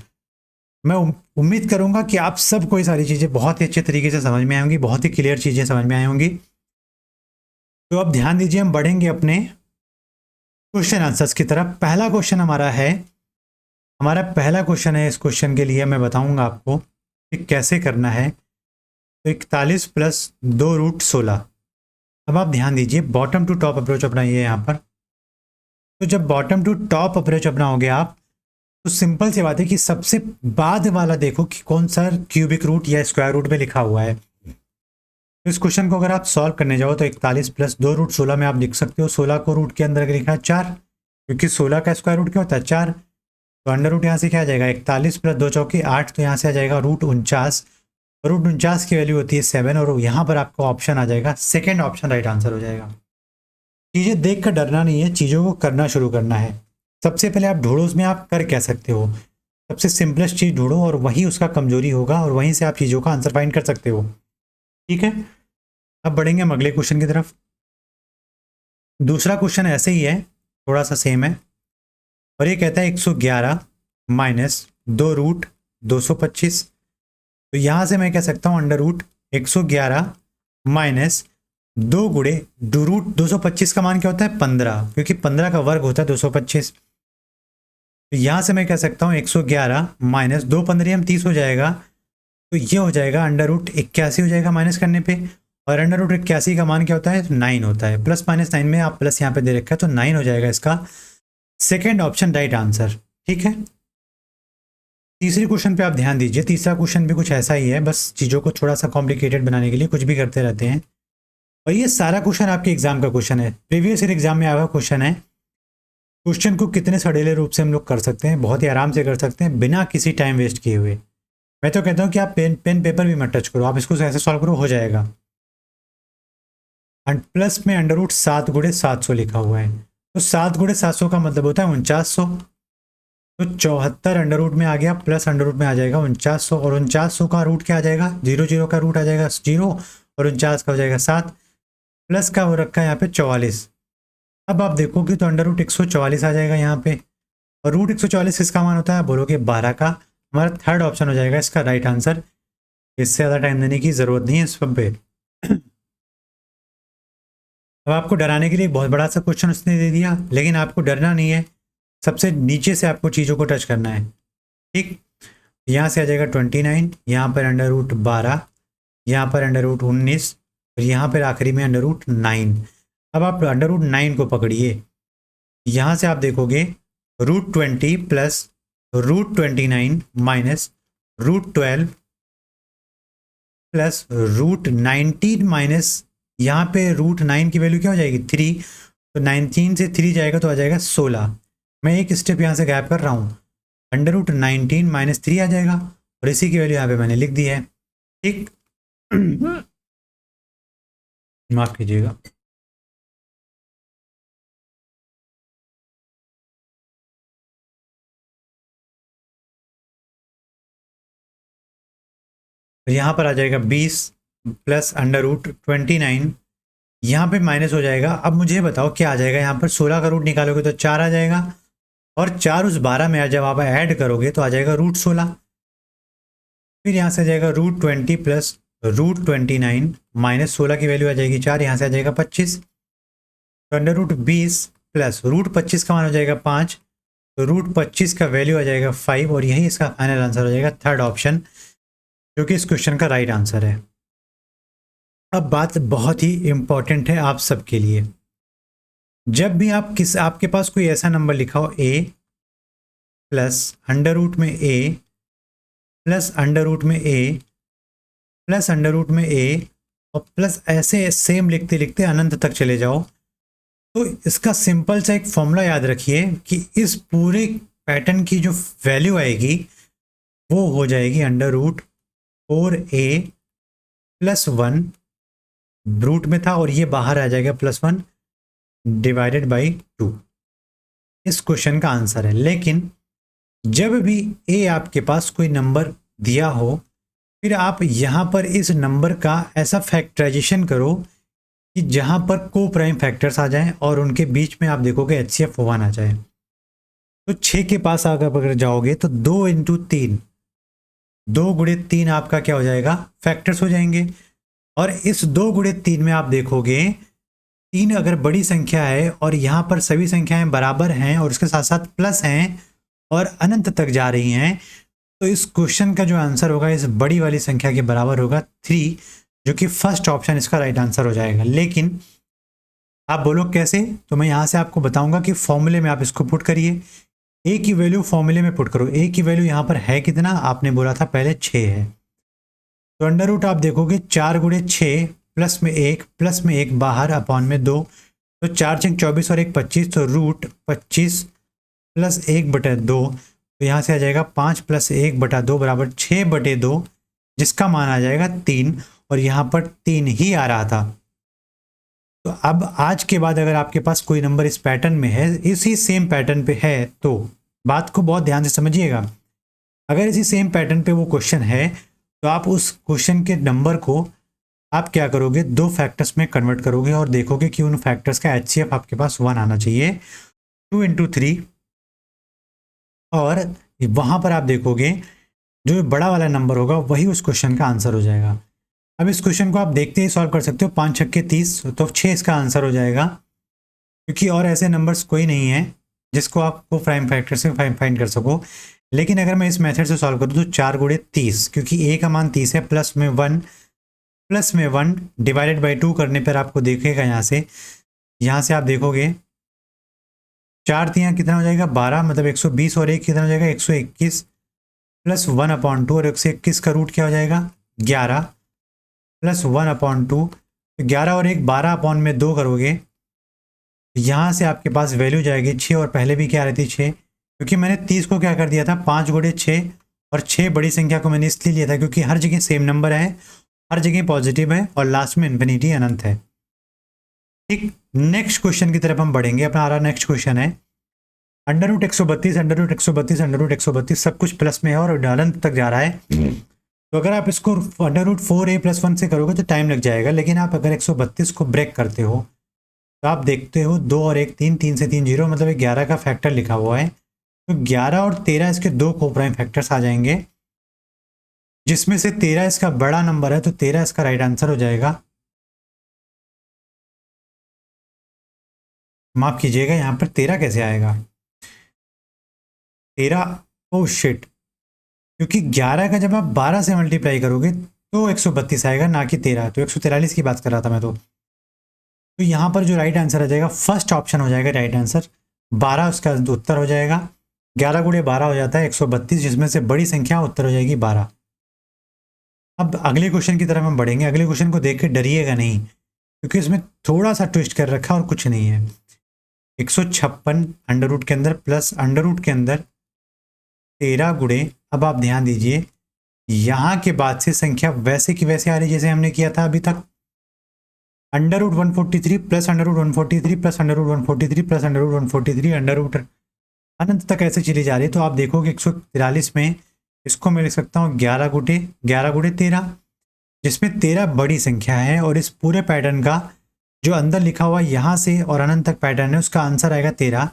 मैं उम्मीद करूंगा कि आप सबको ये सारी चीज़ें बहुत ही अच्छे तरीके से समझ में आई होंगी, बहुत ही क्लियर चीज़ें समझ में आई होंगी। तो अब ध्यान दीजिए, हम बढ़ेंगे अपने क्वेश्चन आंसर्स की तरफ। पहला क्वेश्चन हमारा है, हमारा पहला क्वेश्चन है, इस क्वेश्चन के लिए मैं बताऊंगा आपको कि कैसे करना है। तो 41 + 2√16। अब आप ध्यान दीजिए, बॉटम टू टॉप अप्रोच अपनाइए यहाँ पर। तो जब बॉटम टू टॉप अप्रोच अपनाओगे आप, तो सिंपल सी बात है कि सबसे बाद वाला देखो कि कौन सा क्यूबिक रूट या स्क्वायर रूट में लिखा हुआ है। तो इस क्वेश्चन को अगर आप सॉल्व करने जाओ तो 41 + 2√16 में आप लिख सकते हो 16 को रूट के अंदर अगर लिखा है 4, क्योंकि 16 का स्क्वायर रूट क्या होता है 4। तो अंडर रूट यहाँ से क्या आ जाएगा 41 + 2 चौके 8, तो यहाँ से आ जाएगा √49। √49 की वैल्यू होती है 7, और यहाँ पर आपको ऑप्शन आ जाएगा सेकेंड ऑप्शन राइट आंसर हो जाएगा। चीज़ें देख कर डरना नहीं है, चीज़ों को करना शुरू करना है। सबसे पहले आप ढूंढो उसमें आप कर क्या सकते हो, सबसे सिंपलेस्ट चीज़ ढूंढो और वही उसका कमजोरी होगा, और वहीं से आप चीज़ों का आंसर फाइंड कर सकते हो, ठीक है। अब बढ़ेंगे हम अगले क्वेश्चन की तरफ। दूसरा क्वेश्चन ऐसे ही है, थोड़ा सा सेम है, और ये कहता है 111 - 2√225। तो यहाँ से मैं कह सकता हूँ √111 - 2 गुणे √225 का मान क्या होता है 15, क्योंकि 15 का वर्ग होता है 225। तो यहाँ से मैं कह सकता हूँ 111 - 2 15 30 हो जाएगा। तो ये हो जाएगा √81 हो जाएगा माइनस करने पे, और √81 का मान क्या होता है 9 होता है। प्लस माइनस 9 में आप प्लस यहाँ पे दे रखा है, तो 9 हो जाएगा इसका सेकेंड ऑप्शन राइट आंसर, ठीक है। तीसरे क्वेश्चन पे आप ध्यान दीजिए, तीसरा क्वेश्चन भी कुछ ऐसा ही है, बस चीज़ों को थोड़ा सा कॉम्प्लिकेटेड बनाने के लिए कुछ भी करते रहते हैं। और ये सारा क्वेश्चन आपके एग्जाम का क्वेश्चन है, प्रीवियस ईयर एग्जाम में आया हुआ क्वेश्चन है। क्वेश्चन को कितने सड़ेले रूप से हम लोग कर सकते हैं, बहुत ही आराम से कर सकते हैं बिना किसी टाइम वेस्ट किए हुए। मैं तो कहता हूँ कि आप पेन पेपर भी मत टच करो, आप इसको ऐसे सॉल्व करो, हो जाएगा। एंड प्लस में √7 × 700 लिखा हुआ है, तो 7 × 700 का मतलब होता है 4900। तो 74 अंडर रूट में आ गया, प्लस अंडर रूट में आ जाएगा 4900, और 4900 का रूट क्या आ जाएगा 0 का रूट आ जाएगा 0, और 49 का हो जाएगा 7, प्लस का हो रखा है यहाँ पे 44। अब आप देखोगे तो अंडर रूट 144 आ जाएगा यहाँ पे, और √144 किसका मान होता है, बोलोगे 12 का। हमारा थर्ड ऑप्शन हो जाएगा इसका राइट आंसर। इससे ज़्यादा टाइम देने की ज़रूरत नहीं है इस पे। अब आपको डराने के लिए बहुत बड़ा सा क्वेश्चन उसने दे दिया, लेकिन आपको डरना नहीं है, सबसे नीचे से आपको चीज़ों को टच करना है, ठीक। यहाँ से आ जाएगा 29, यहाँ पर अंडर रूट 12, यहाँ पर अंडर रूट 19, और यहाँ पर आखिरी में अंडर रूट 9। अब आप अंडर रूट 9 को पकड़िए, यहाँ से आप देखोगे √20 प्लस √29 माइनस √12 प्लस √19 माइनस यहाँ पे √9 की वैल्यू क्या हो जाएगी 3, तो 19 से 3 जाएगा तो आ जाएगा 16। मैं एक स्टेप यहाँ से गैप कर रहा हूँ, अंडर रूट 19 - 3 आ जाएगा, और इसी की वैल्यू यहाँ पे मैंने लिख दी है, ठीक। माफ कीजिएगा। यहाँ पर आ जाएगा 20 प्लस अंडर रूट 29, यहाँ पे माइनस हो जाएगा। अब मुझे बताओ क्या आ जाएगा यहाँ पर, 16 का रूट निकालोगे तो 4 आ जाएगा, और 4 उस 12 में जब आप ऐड करोगे तो आ जाएगा √16। फिर यहाँ से आ जाएगा √20 प्लस √29 माइनस 16 की वैल्यू आ जाएगी 4, यहाँ से आ जाएगा 25। तो √20 प्लस √25 का मान हो जाएगा 5, तो √25 का वैल्यू आ जाएगा 5 और यही इसका फाइनल आंसर हो जाएगा थर्ड ऑप्शन, जो कि इस क्वेश्चन का राइट आंसर है। अब बात बहुत ही इंपॉर्टेंट है आप सबके लिए। जब भी आपके पास कोई ऐसा नंबर लिखा हो a प्लस अंडर रूट में a प्लस अंडर रूट में a प्लस अंडर रूट में a और प्लस ऐसे सेम लिखते लिखते अनंत तक चले जाओ, तो इसका सिंपल सा एक फॉर्मूला याद रखिए कि इस पूरे पैटर्न की जो वैल्यू आएगी वो हो जाएगी √4a प्लस 1, रूट में था और ये बाहर आ जाएगा +1 डिवाइडेड बाई 2। इस क्वेश्चन का आंसर है। लेकिन जब भी a आपके पास कोई नंबर दिया हो, फिर आप यहाँ पर इस नंबर का ऐसा फैक्टराइजेशन करो कि जहाँ पर को प्राइम फैक्टर्स आ जाएं और उनके बीच में आप देखोगे HCF 1 आ जाए। तो 6 के पास अगर जाओगे तो 2 × 3, 2 × 3 आपका क्या हो जाएगा, फैक्टर्स हो जाएंगे। और इस 2 × 3 में आप देखोगे 3 अगर बड़ी संख्या है और यहाँ पर सभी संख्याएं बराबर हैं और उसके साथ साथ प्लस हैं और अनंत तक जा रही हैं, तो इस क्वेश्चन का जो आंसर होगा इस बड़ी वाली संख्या के बराबर होगा 3, जो कि फर्स्ट ऑप्शन इसका राइट आंसर हो जाएगा। लेकिन आप बोलो कैसे, तो मैं यहाँ से आपको बताऊंगा कि फॉर्मूले में आप इसको पुट करिए। a की वैल्यू फॉर्मूले में पुट करो। a की वैल्यू यहाँ पर है कितना, आपने बोला था पहले 6 है, तो अंडर रूट आप देखोगे 4 × 6 प्लस में 1 बाहर अपॉन में 2, तो 4 × 6 24 और 1 25, तो √25 प्लस 1/2, तो यहाँ से आ जाएगा 5 + 1/2 बराबर 6/2, जिसका मान आ जाएगा 3, और यहाँ पर 3 ही आ रहा था। तो अब आज के बाद अगर आपके पास कोई नंबर इस पैटर्न में है, इसी सेम पैटर्न पे है, तो बात को बहुत ध्यान से समझिएगा। अगर इसी सेम पैटर्न पे वो क्वेश्चन है तो आप उस क्वेश्चन के नंबर को आप क्या करोगे, 2 फैक्टर्स में कन्वर्ट करोगे और देखोगे कि उन फैक्टर्स का HCF आपके पास 1 आना चाहिए, 2 × 3, और वहाँ पर आप देखोगे जो बड़ा वाला नंबर होगा वही उस क्वेश्चन का आंसर हो जाएगा। अब इस क्वेश्चन को आप देखते ही सॉल्व कर सकते हो। 5 × 6 = 30, तो 6 इसका आंसर हो जाएगा, क्योंकि और ऐसे नंबर्स कोई नहीं है जिसको आपको प्राइम फैक्टर से फाइंड कर सको। लेकिन अगर मैं इस मेथड से सॉल्व करूँ तो 4 × 30, क्योंकि a का मान 30 है, प्लस में 1 डिवाइडेड बाई 2 करने पर आपको देखेगा यहाँ से आप देखोगे 4 × 3 कितना हो जाएगा, 12, मतलब 120, और 1 कितना हो जाएगा, 121, प्लस 1/2, और 121 का रूट क्या हो जाएगा, 11, प्लस 1/2, 11 और 1 12/2 करोगे, यहाँ से आपके पास वैल्यू जाएगी 6, और पहले भी क्या रहती 6, क्योंकि मैंने 30 को क्या कर दिया था 5 × 6, और 6 बड़ी संख्या को मैंने इसलिए लिया था क्योंकि हर जगह सेम नंबर है, हर जगह पॉजिटिव है, और लास्ट में इन्फिनिटी अनंत है। ठीक, नेक्स्ट क्वेश्चन की तरफ हम बढ़ेंगे। अपना आ रहा नेक्स्ट क्वेश्चन है √132, √132, √132, सब कुछ प्लस में है और अनंत तक जा रहा है। तो अगर आप इसको √4a + 1 से करोगे तो टाइम लग जाएगा, लेकिन आप अगर 132 को ब्रेक करते हो तो आप देखते हो 2 और 1 3, 3 से 3 0, मतलब 11 का फैक्टर लिखा हुआ है, तो 11 और 13 इसके 2 को प्राइम फैक्टर्स आ जाएंगे, जिसमें से 13 इसका बड़ा नंबर है, तो 13 इसका राइट आंसर हो जाएगा। माफ कीजिएगा, यहाँ पर 13 कैसे आएगा, 13, ओ शिट, क्योंकि 11 का जब आप 12 से मल्टीप्लाई करोगे तो 132 आएगा, ना कि 13, तो 143 की बात कर रहा था मैं। तो यहाँ पर जो राइट आंसर आ जाएगा फर्स्ट ऑप्शन हो जाएगा राइट आंसर, 12 उसका उत्तर हो जाएगा। 11 × 12 हो जाता है 132, जिसमें से बड़ी संख्या उत्तर हो जाएगी 12। अब अगले क्वेश्चन की तरफ हम बढ़ेंगे। अगले क्वेश्चन को देख के डरिएगा नहीं, क्योंकि इसमें थोड़ा सा ट्विस्ट कर रखा और कुछ नहीं है। 156 अंडर रूट के अंदर प्लस अंडर रूट के अंदर 13 गुणे, अब आप ध्यान दीजिए यहाँ के बाद से संख्या वैसे की वैसे आ रही जैसे हमने किया था अभी तक। √143 plus √143 plus √143 plus √143 under root अनंत तक ऐसे चली जा रही है। तो आप देखोगे 143 में इसको मैं लिख सकता हूँ 11 × 13, जिसमें 13 बड़ी संख्या है, और इस पूरे पैटर्न का जो अंदर लिखा हुआ यहाँ से और अनंत तक पैटर्न है उसका आंसर आएगा 13।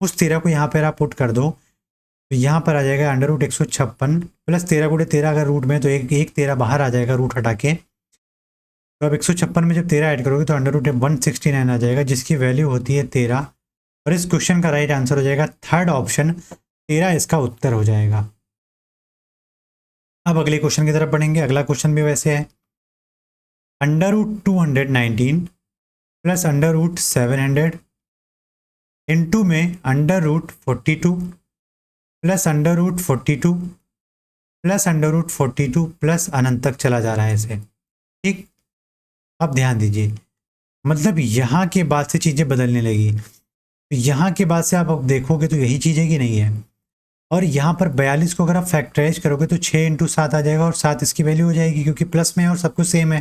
उस 13 को यहाँ पर आप पुट कर दो तो यहाँ पर आ जाएगा अंडर रूट 156 प्लस 13 गुणे 13 अगर रूट में तो एक 13 बाहर आ जाएगा रूट हटा के। तो अब 156 में जब 13 ऐड करोगे तो अंडर रूट 169 आ जाएगा जिसकी वैल्यू होती है 13। और इस क्वेश्चन का राइट आंसर हो जाएगा थर्ड ऑप्शन 13 इसका उत्तर हो जाएगा। अब अगले क्वेश्चन की तरफ बढ़ेंगे। अगला क्वेश्चन भी वैसे है under root 219 plus under root 700 into में under root 42 plus under root 42 plus under root 42 plus अनंत तक चला जा रहा है इसे। ठीक, अब ध्यान दीजिए, मतलब यहाँ के बाद से चीज़ें बदलने लगी। तो यहाँ के बाद से आप अब देखोगे तो यही चीज़ है कि नहीं है। और यहाँ पर 42 को अगर आप फैक्टराइज करोगे तो 6 इंटू 7 आ जाएगा और 7 इसकी वैल्यू हो जाएगी क्योंकि प्लस में है और सब कुछ सेम है।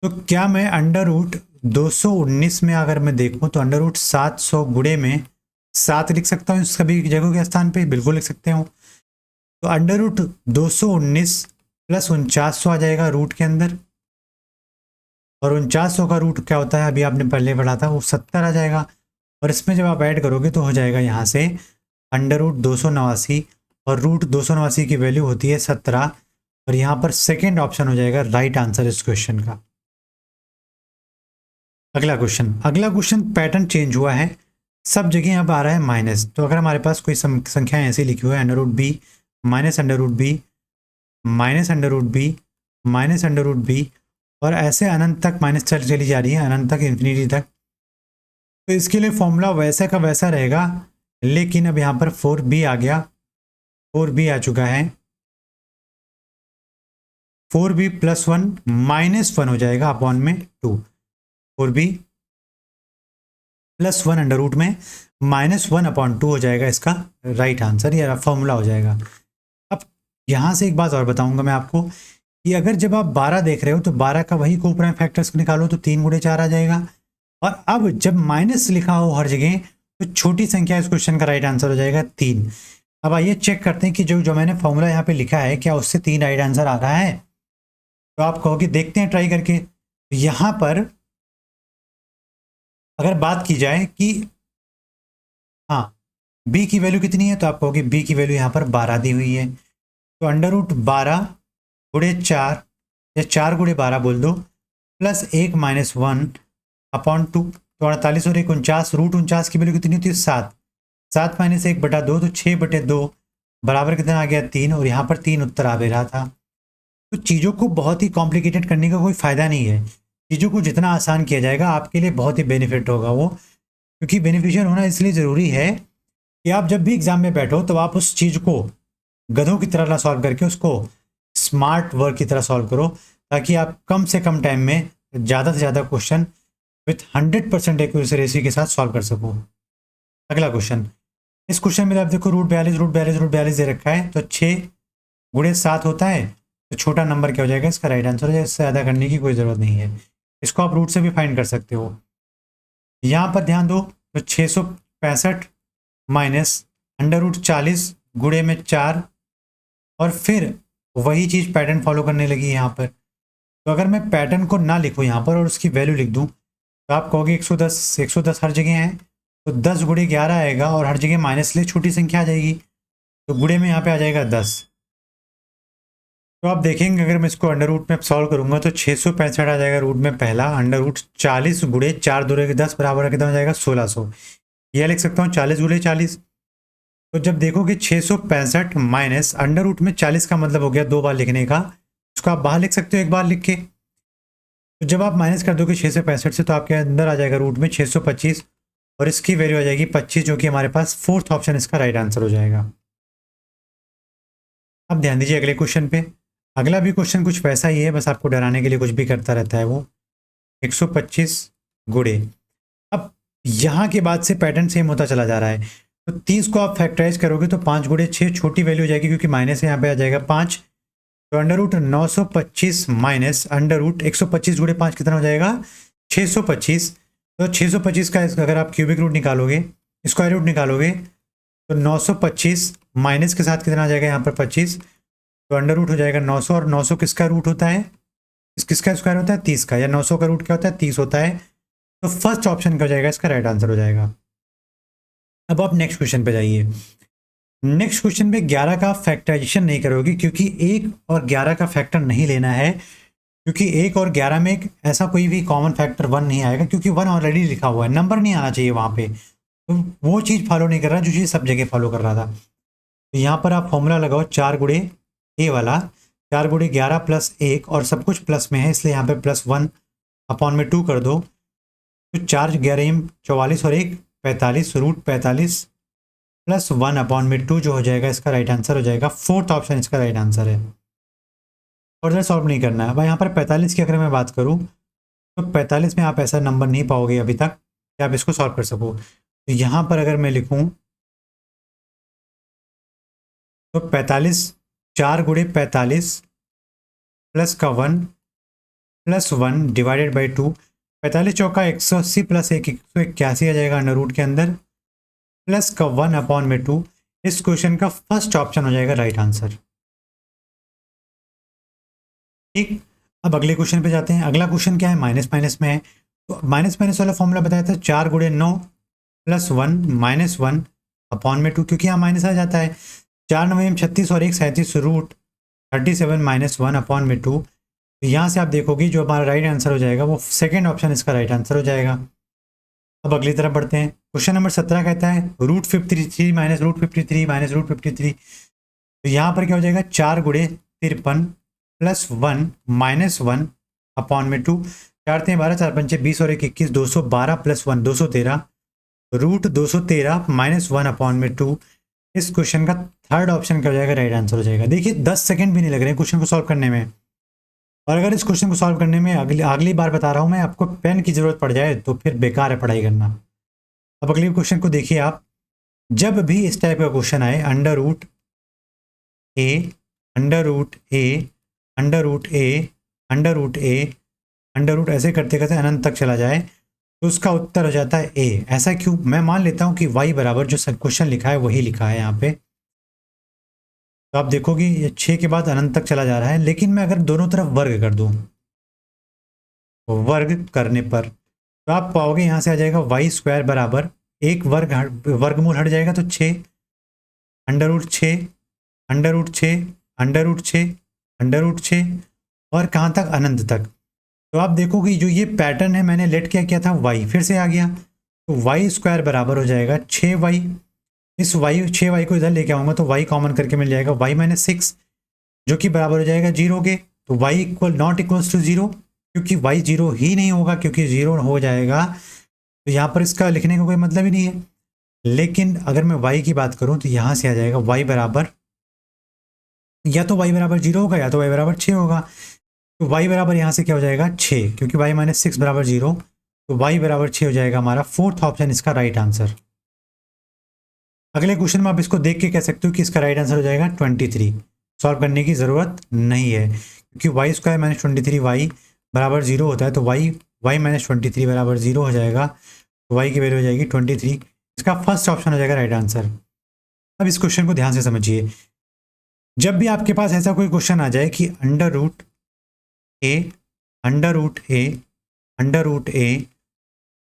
तो क्या मैं अंडर रूट 219 में अगर मैं देखूँ तो अंडर रूट 700 गुणे में 7 लिख सकता हूँ सभी जगहों के स्थान पे? बिल्कुल लिख सकते हो। तो अंडर रूट 219 प्लस 4900 आ जाएगा रूट के अंदर, और 4900 का रूट क्या होता है अभी आपने पहले पढ़ा था, वो 70 आ जाएगा। और इसमें जब आप ऐड करोगे तो हो जाएगा यहाँ से अंडर रूट 289 और रूट 289 की वैल्यू होती है 17। और यहाँ पर सेकेंड ऑप्शन हो जाएगा राइट आंसर इस क्वेश्चन का। अगला क्वेश्चन पैटर्न चेंज हुआ है, सब जगह अब आ रहा है माइनस। तो अगर हमारे पास कोई संख्या ऐसी लिखी हुई है under root B minus under root B minus under root B minus under root B और ऐसे अनंत तक माइनस चली जा रही है, अनंत तक, इन्फिनिटी तक। तो इसके लिए फॉर्मूला वैसा का वैसा रहेगा, लेकिन अब यहाँ पर 4b आ गया, 4b आ चुका है। 4b प्लस 1 माइनस 1 हो जाएगा अपॉन में 2। 4b प्लस 1 अंडर रूट में माइनस 1 अपॉन 2 हो जाएगा इसका राइट आंसर या फॉर्मूला हो जाएगा। अब यहाँ से एक बात और बताऊंगा मैं आपको कि अगर जब आप 12 देख रहे हो तो 12 का वही कोप्राइम फैक्टर्स निकालो तो 3 गुणे 4 आ जाएगा। और अब जब माइनस लिखा हो हर जगह तो छोटी संख्या इस क्वेश्चन का राइट आंसर हो जाएगा 3। अब आइए चेक करते हैं कि जो मैंने फॉर्मूला यहाँ पे लिखा है क्या उससे 3 राइट आंसर आ रहा है। तो आप कहोगे देखते हैं ट्राई करके। तो यहाँ पर अगर बात की जाए कि हाँ b की वैल्यू कितनी है तो आप कहोगे b की वैल्यू यहाँ पर 12 दी हुई है। तो अंडर रूट 12 गुणे 4 या 4 गुणे 12 बोल दो प्लस 1 माइनस 1 अपॉन 2। तो 48 और 1 49, रूट 49 की वैल्यू कितनी होती है 7। 7 माइनस 1 बटा 2 तो 6 बटे 2 बराबर कितना आ गया 3। और यहाँ पर 3 उत्तर आ भी रहा था। तो चीज़ों को बहुत ही कॉम्प्लिकेटेड करने का कोई फ़ायदा नहीं है। चीज़ों को जितना आसान किया जाएगा आपके लिए बहुत ही बेनिफिट होगा वो, क्योंकि बेनिफिशियल होना इसलिए ज़रूरी है कि आप जब भी एग्ज़ाम में बैठो तो आप उस चीज़ को गधों की तरह ना सॉल्व करके उसको स्मार्ट वर्क की तरह सॉल्व करो, ताकि आप कम से कम टाइम में ज़्यादा से ज़्यादा क्वेश्चन विथ 100% एक्यूरेसी के साथ सॉल्व कर सको। अगला क्वेश्चन, इस क्वेश्चन में आप देखो रूट 42 दे रखा है। तो 6 गुणे 7 होता है तो छोटा नंबर क्या हो जाएगा इसका राइट आंसर हो जाएगा। इससे ज़्यादा करने की कोई ज़रूरत नहीं है, इसको आप रूट से भी फाइंड कर सकते हो। यहाँ पर ध्यान दो तो 665 माइनस अंडर रूट 40 गुणे में 4 और फिर वही चीज़ पैटर्न फॉलो करने लगी यहाँ पर। तो अगर मैं पैटर्न को ना लिखूँ यहाँ पर और उसकी वैल्यू लिख दूँ तो आप कहोगे 110 हर जगह है तो 10 गुणे 11 आएगा और हर जगह माइनस ले छोटी संख्या आ जाएगी तो गुणे में यहाँ पे आ जाएगा 10। तो आप देखेंगे अगर मैं इसको अंडर रूट में सॉल्व करूँगा तो 665 आ जाएगा रूट में पहला, अंडर रूट 40 गुणे 4 दूरे के 10 बराबर कितना हो जाएगा 1600। यह लिख सकता हूँ 40 गुणे 40। तो जब देखोगे 665 माइनस अंडर रूट में 40 का मतलब हो गया 2 बार लिखने का, उसको आप बाहर लिख सकते हो एक बार लिख के। तो जब आप माइनस कर दोगे 665 से तो आपके अंदर आ जाएगा रूट में 625 और इसकी वैल्यू आ जाएगी 25, जो कि हमारे पास फोर्थ ऑप्शन इसका राइट आंसर हो जाएगा। अब ध्यान दीजिए अगले क्वेश्चन पे। अगला भी क्वेश्चन कुछ वैसा ही है, बस आपको डराने के लिए कुछ भी करता रहता है वो। 125 गुणे, अब यहाँ के बाद से पैटर्न सेम होता चला जा रहा है। तो 30 को आप फैक्टराइज करोगे तो 5 गुणे 6 छोटी वैल्यू हो जाएगी क्योंकि माइनस यहाँ पे आ जाएगा 5। तो under root 925 minus under root 125 गुणे 5 कितना हो जाएगा 625। तो 625 का अगर आप क्यूबिक रूट निकालोगे, स्क्वायर रूट निकालोगे तो 925 माइनस के साथ कितना आ जाएगा यहाँ पर 25। तो अंडर रूट हो जाएगा 900 और 900 किसका रूट होता है, किसका स्क्वायर होता है 30 का, या 900 का रूट क्या होता है 30 होता है। तो फर्स्ट ऑप्शन क्या हो जाएगा इसका राइट आंसर हो जाएगा। अब आप नेक्स्ट क्वेश्चन पे जाइए। नेक्स्ट क्वेश्चन में 11 का फैक्टराइजेशन नहीं करोगे, क्योंकि 1 और 11 का फैक्टर नहीं लेना है, क्योंकि 1 और 11 में ऐसा कोई भी कॉमन फैक्टर 1 नहीं आएगा, क्योंकि 1 ऑलरेडी लिखा हुआ है, नंबर नहीं आना चाहिए वहाँ पे। तो वो चीज़ फॉलो नहीं कर रहा जो चीज़ सब जगह फॉलो कर रहा था। तो यहाँ पर आप फॉर्मूला लगाओ 4 गुणे ए वाला, 4 गुणे 11 प्लस 1, और सब कुछ प्लस में है इसलिए यहाँ पे +1 अपॉन में 2 कर दो। तो 4 11 44 और 1 45, √45 प्लस 1 अपॉन में 2 जो हो जाएगा इसका राइट आंसर हो जाएगा। फोर्थ ऑप्शन इसका राइट आंसर है। फर्दर सॉल्व नहीं करना है। अब यहाँ पर 45 की अगर मैं बात करूँ तो 45 में आप ऐसा नंबर नहीं पाओगे अभी तक कि आप इसको सॉल्व कर सको। तो यहाँ पर अगर मैं लिखूँ तो 45 4 गुणे 45 प्लस का 1 प्लस 1 डिवाइडेड बाई 2, 45 चौका 180 प्लस 1 181 आ जाएगा अंडर रूट के अंदर, प्लस का 1 अपॉन में 2। इस क्वेश्चन का फर्स्ट ऑप्शन हो जाएगा राइट आंसर। ठीक, अब अगले क्वेश्चन पे जाते हैं। अगला क्वेश्चन क्या है, माइनस माइनस में है। तो माइनस माइनस वाला फॉर्मूला बताया था 4 गुणे 9 प्लस 1 माइनस 1 अपॉन में 2, क्योंकि यहाँ माइनस आ जाता है। 4 9 36 और 1 37 √37 माइनस 1 अपॉन में 2। तो यहाँ से आप देखोगे जो हमारा राइट आंसर हो जाएगा वो सेकेंड ऑप्शन इसका राइट आंसर हो जाएगा। अब अगली तरफ बढ़ते हैं। क्वेश्चन नंबर 17 कहता है √53 माइनस √53 माइनस √53। तो यहाँ पर क्या हो जाएगा, 4 गुणे 53 प्लस 1 माइनस 1 अपॉन में 2। 4 3 12 4 5 20 और 1 21, 212 प्लस 1 213 √213 माइनस 1 अपॉन में 2। इस क्वेश्चन का थर्ड ऑप्शन क्या हो जाएगा, राइट आंसर हो जाएगा। देखिए 10 सेकंड भी नहीं लग रहे हैं क्वेश्चन को सॉल्व करने में। और अगर इस क्वेश्चन को सॉल्व करने में अगली बार बता रहा हूँ मैं, आपको पेन की जरूरत पड़ जाए तो फिर बेकार है पढ़ाई करना। अब अगले क्वेश्चन को देखिए आप। जब भी इस टाइप का क्वेश्चन आए, under root A under root A under root A under root A under root ऐसे करते करते अनंत तक चला जाए, तो उसका उत्तर हो जाता है ए। ऐसा क्यों? मैं मान लेता हूँ कि वाई बराबर जो क्वेश्चन लिखा है वही लिखा है यहाँ पे। तो आप देखोगे ये 6 के बाद अनंत तक चला जा रहा है, लेकिन मैं अगर दोनों तरफ वर्ग कर दूं, वर्ग करने पर तो आप पाओगे यहाँ से आ जाएगा y² बराबर एक वर्गमूल हट जाएगा तो 6 under root 6 under root 6 under root 6 under root 6 और कहाँ तक, अनंत तक। तो आप देखोगे जो ये पैटर्न है मैंने लेट क्या किया था, y फिर से आ गया, तो y² बराबर हो जाएगा 6y। इस y 6y को इधर लेके आऊंगा तो y कॉमन करके मिल जाएगा y माइनस 6, जो कि बराबर हो जाएगा 0 के। तो y equal not equals to 0, क्योंकि y 0 ही नहीं होगा, क्योंकि 0 हो जाएगा तो यहाँ पर इसका लिखने का कोई मतलब ही नहीं है। लेकिन अगर मैं y की बात करूँ तो यहाँ से आ जाएगा y बराबर, या तो y बराबर 0 होगा या तो y बराबर 6 होगा। तो y बराबर यहाँ से क्या हो जाएगा 6, क्योंकि y माइनस 6 बराबर 0, तो y बराबर 6 हो जाएगा हमारा फोर्थ ऑप्शन इसका राइट आंसर। अगले क्वेश्चन में आप इसको देख के कह सकते हो कि इसका राइट आंसर हो जाएगा 23। सॉल्व करने की ज़रूरत नहीं है, क्योंकि y² माइनस 23 y बराबर 0 होता है, तो y माइनस 23 बराबर 0 हो जाएगा, तो y की वैल्यू हो जाएगी 23। इसका फर्स्ट ऑप्शन हो जाएगा राइट आंसर। अब इस क्वेश्चन को ध्यान से समझिए। जब भी आपके पास ऐसा कोई क्वेश्चन आ जाए कि under root A under root A under root A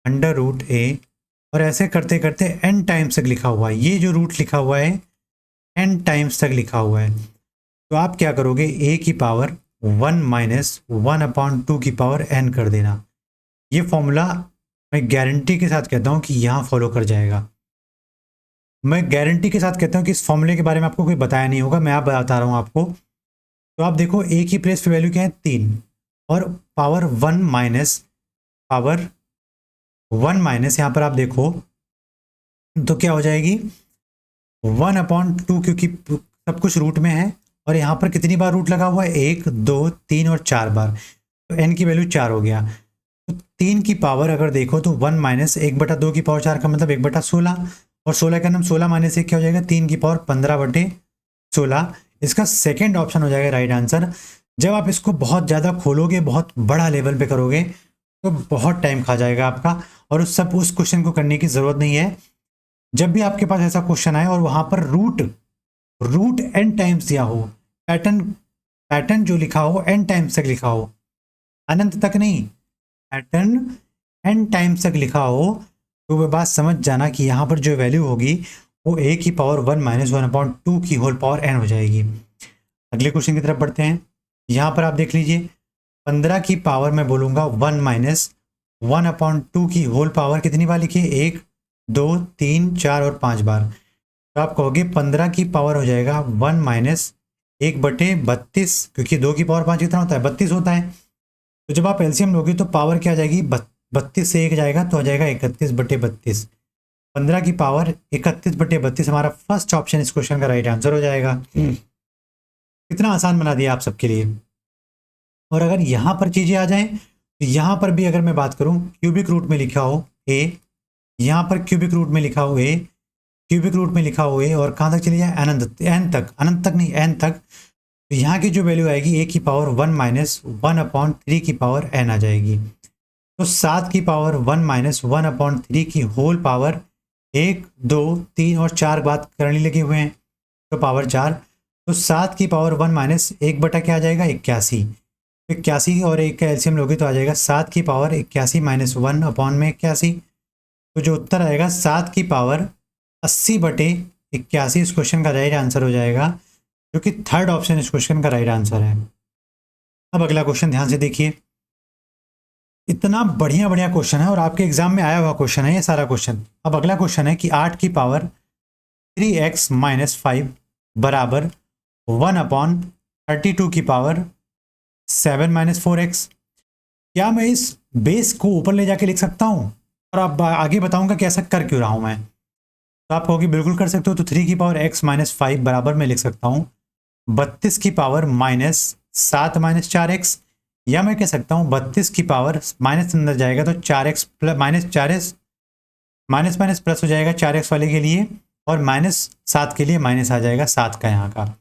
under root ए और ऐसे करते करते n टाइम्स तक लिखा हुआ है, ये जो रूट लिखा हुआ है n टाइम्स तक लिखा हुआ है, तो आप क्या करोगे, a की पावर 1 माइनस 1/2 की पावर n कर देना। ये फॉर्मूला मैं गारंटी के साथ कहता हूँ कि यहाँ फॉलो कर जाएगा। मैं गारंटी के साथ कहता हूँ कि इस फॉर्मूले के बारे में आपको कोई बताया नहीं होगा, मैं आप बता रहा हूँ आपको। तो आप देखो a की प्लेस पे वैल्यू क्या है 3, और पावर 1 माइनस पावर 1 माइनस यहाँ पर आप देखो तो क्या हो जाएगी 1/2, क्योंकि सब कुछ रूट में है, और यहाँ पर कितनी बार रूट लगा हुआ है, 1 2 3 और 4 बार, तो n की वैल्यू 4 हो गया। तो 3 की पावर अगर देखो तो 1 माइनस 1/2 की पावर 4 का मतलब 1/16, और 16 का नाम 16 माइनस 1 क्या हो जाएगा, 3 की पावर 15/16। इसका सेकेंड ऑप्शन हो जाएगा राइट आंसर। जब आप इसको बहुत ज़्यादा खोलोगे, बहुत बड़ा लेवल पे करोगे, तो बहुत टाइम खा जाएगा आपका, और उस क्वेश्चन को करने की ज़रूरत नहीं है। जब भी आपके पास ऐसा क्वेश्चन आए और वहाँ पर रूट n टाइम्स दिया हो, पैटर्न जो लिखा हो n टाइम्स तक लिखा हो, अनंत तक नहीं, पैटर्न n टाइम्स तक लिखा हो, तो वो बात समझ जाना कि यहाँ पर जो वैल्यू होगी वो a की पावर 1 माइनस 1/2 की होल पावर n हो जाएगी। अगले क्वेश्चन की तरफ बढ़ते हैं। यहाँ पर आप देख लीजिए 15 की पावर मैं बोलूँगा 1 माइनस 1/2 की होल पावर कितनी बार लिखिए, 1 2 3 4 और 5 बार। तो आप कहोगे 15 की पावर हो जाएगा 1 माइनस 1/32, क्योंकि 2 की पावर 5 कितना होता है, 32 होता है। तो जब आप एलसीएम लोगे तो पावर क्या आ जाएगी, 32 से 1 जाएगा तो आ जाएगा 31/32। 15 की पावर 31/32 हमारा फर्स्ट ऑप्शन इस क्वेश्चन का राइट आंसर हो जाएगा। कितना आसान बना दिया आप सबके लिए। और अगर यहाँ पर चीजें आ जाएं तो यहाँ पर भी अगर मैं बात करूँ क्यूबिक रूट में लिखा हो a, यहाँ पर क्यूबिक रूट में लिखा हो a, क्यूबिक रूट में लिखा हो a, और कहाँ तक चली जाए, अनंत, एन तक, अनंत तक नहीं एन तक। तो यहाँ की जो वैल्यू आएगी a की पावर 1 माइनस 1/3 की पावर n आ जाएगी। तो 7 की पावर 1 माइनस 1/3 की होल पावर 1 2 3 और 4 बात करने लगे हुए हैं तो पावर 4। तो 7 की पावर 1 माइनस 1 बटा क्या आ जाएगा, 81। 81 और 1 का एलसीएम लोगे तो आ जाएगा 7 की पावर 81 माइनस 1/81। तो जो उत्तर आएगा 7 की पावर 80/81 इस क्वेश्चन का राइट आंसर हो जाएगा, जो कि थर्ड ऑप्शन इस क्वेश्चन का राइट आंसर है। अब अगला क्वेश्चन ध्यान से देखिए। इतना बढ़िया बढ़िया क्वेश्चन है और आपके एग्जाम में आया हुआ क्वेश्चन है ये सारा क्वेश्चन। अब अगला क्वेश्चन है कि 8 की पावर 3x माइनस 5 बराबर 1/32 की पावर 7 माइनस 4x। क्या मैं इस बेस को ऊपर ले जाके लिख सकता हूँ? और अब आगे बताऊंगा कि ऐसा कर क्यों रहा हूं मैं। तो आप कहोगे बिल्कुल कर सकते हो। तो 3 की पावर x माइनस 5 बराबर मैं लिख सकता हूँ 32 की पावर माइनस 7 माइनस 4x, या मैं कह सकता हूँ 32 की पावर माइनस अंदर जाएगा तो 4x plus minus 4x minus minus plus हो जाएगा 4x वाले के लिए, और -7 के लिए माइनस आ जाएगा 7 का यहाँ का।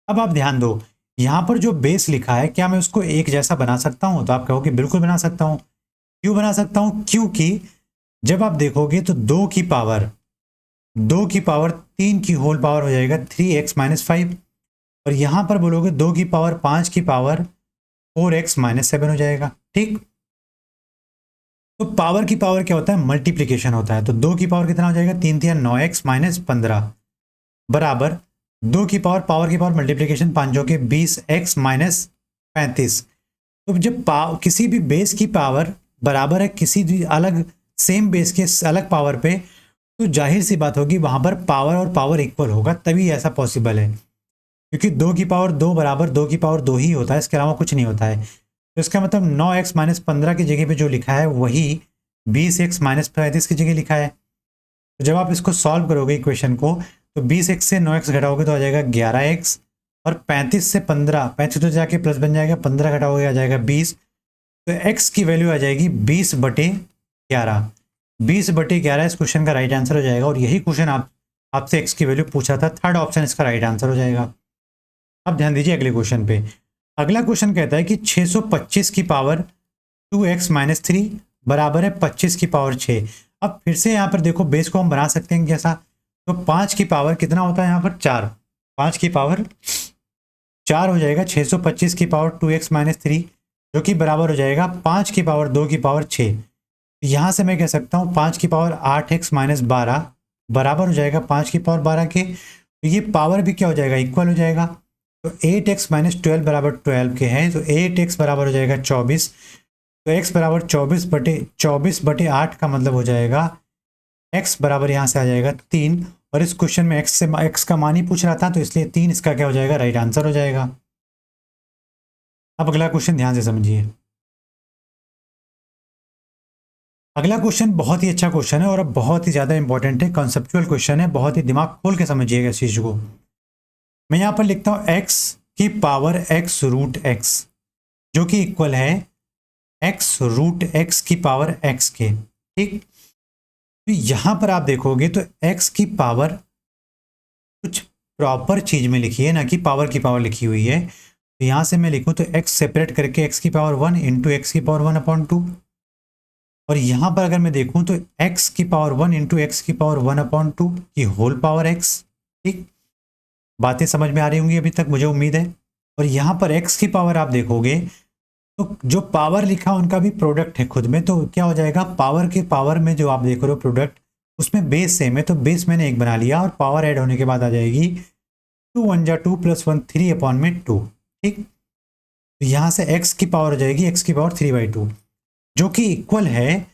अब आप ध्यान दो, यहाँ पर जो बेस लिखा है क्या मैं उसको एक जैसा बना सकता हूँ? तो आप कहोगे बिल्कुल बना सकता हूँ। क्यों बना सकता हूँ? क्योंकि जब आप देखोगे तो 2 की पावर 3 की होल पावर हो जाएगा 3x माइनस 5, और यहाँ पर बोलोगे 2 की पावर 5 की पावर 4x माइनस 7 हो जाएगा। ठीक, तो पावर की पावर क्या होता है, मल्टीप्लीकेशन होता है। तो 2 की पावर कितना हो जाएगा, 3 3 9x माइनस 15 बराबर 2 की पावर की पावर मल्टीप्लीकेशन 5 के 20x माइनस 35। तो जब किसी भी बेस की पावर बराबर है किसी भी अलग सेम बेस के अलग पावर पे, तो जाहिर सी बात होगी वहां पर पावर और पावर इक्वल होगा, तभी ऐसा पॉसिबल है। क्योंकि 2 की पावर 2 बराबर 2 की पावर 2 ही होता है, इसके अलावा कुछ नहीं होता है। तो इसका मतलब 9x माइनस 15 की जगह पे जो लिखा है वही 20x माइनस 35 की जगह लिखा है। तो जब आप इसको सॉल्व करोगे इक्वेशन को, तो 20x से 9x घटाओगे तो आ जाएगा 11x, और 35 से 15, 35 तो जाके प्लस बन जाएगा, 15 घटाओगे आ जाएगा 20। तो x की वैल्यू आ जाएगी 20/11। 20/11 इस क्वेश्चन का राइट आंसर हो जाएगा, और यही क्वेश्चन आपसे x की वैल्यू पूछा था। थर्ड ऑप्शन इसका राइट आंसर हो जाएगा। अब ध्यान दीजिए अगले क्वेश्चन पे। अगला क्वेश्चन कहता है कि 625 की पावर 2x माइनस 3 बराबर है 25 की पावर 6। अब फिर से यहाँ पर देखो बेस को हम बना सकते हैं कैसा, तो 5 की पावर कितना होता है यहाँ पर, 4। 5 की पावर 4 हो जाएगा 625 की पावर 2x माइनस 3, जो कि बराबर हो जाएगा 5 की पावर 2 की पावर 6। यहाँ से मैं कह सकता हूँ 5 की पावर 8x माइनस 12 बराबर हो जाएगा 5 की पावर 12 के। तो ये पावर भी क्या हो जाएगा, इक्वल हो जाएगा। तो 8x माइनस 12 बराबर 12 के हैं, तो 8x बराबर हो जाएगा 24। तो x बराबर 24/8 का मतलब हो जाएगा x बराबर यहाँ से आ जाएगा 3, और इस क्वेश्चन में x का मान ही पूछ रहा था, तो इसलिए 3 इसका क्या हो जाएगा, राइट आंसर हो जाएगा। अब अगला क्वेश्चन ध्यान से समझिए। अगला क्वेश्चन बहुत ही अच्छा क्वेश्चन है और अब बहुत ही ज़्यादा इंपॉर्टेंट है, कॉन्सेप्चुअल क्वेश्चन है, बहुत ही दिमाग खोल के समझिएगा इस चीज़ को। मैं यहाँ पर लिखता हूँ x की पावर x रूट x, जो कि इक्वल है x रूट x की पावर x के। ठीक, तो यहाँ पर आप देखोगे तो x की पावर कुछ प्रॉपर चीज में लिखी है, ना कि पावर की पावर लिखी हुई है। तो यहाँ से मैं लिखूँ तो x सेपरेट करके x की पावर 1 इंटू एक्स की पावर 1/2, और यहाँ पर अगर मैं देखूँ तो x की पावर 1 इंटू एक्स की पावर 1/2 की होल पावर x। ठीक, बातें समझ में आ रही होंगी अभी तक, मुझे उम्मीद है। और यहाँ पर x की पावर आप देखोगे तो जो पावर लिखा उनका भी प्रोडक्ट है खुद में, तो क्या हो जाएगा, पावर के पावर में जो आप देख रहे हो प्रोडक्ट, उसमें बेस सेम है, तो बेस मैंने एक बना लिया और पावर ऐड होने के बाद आ जाएगी 2 1 जा 2 + 1 3 अपॉन में 2। ठीक, तो यहाँ से x की पावर हो जाएगी x की पावर 3/2, जो कि इक्वल है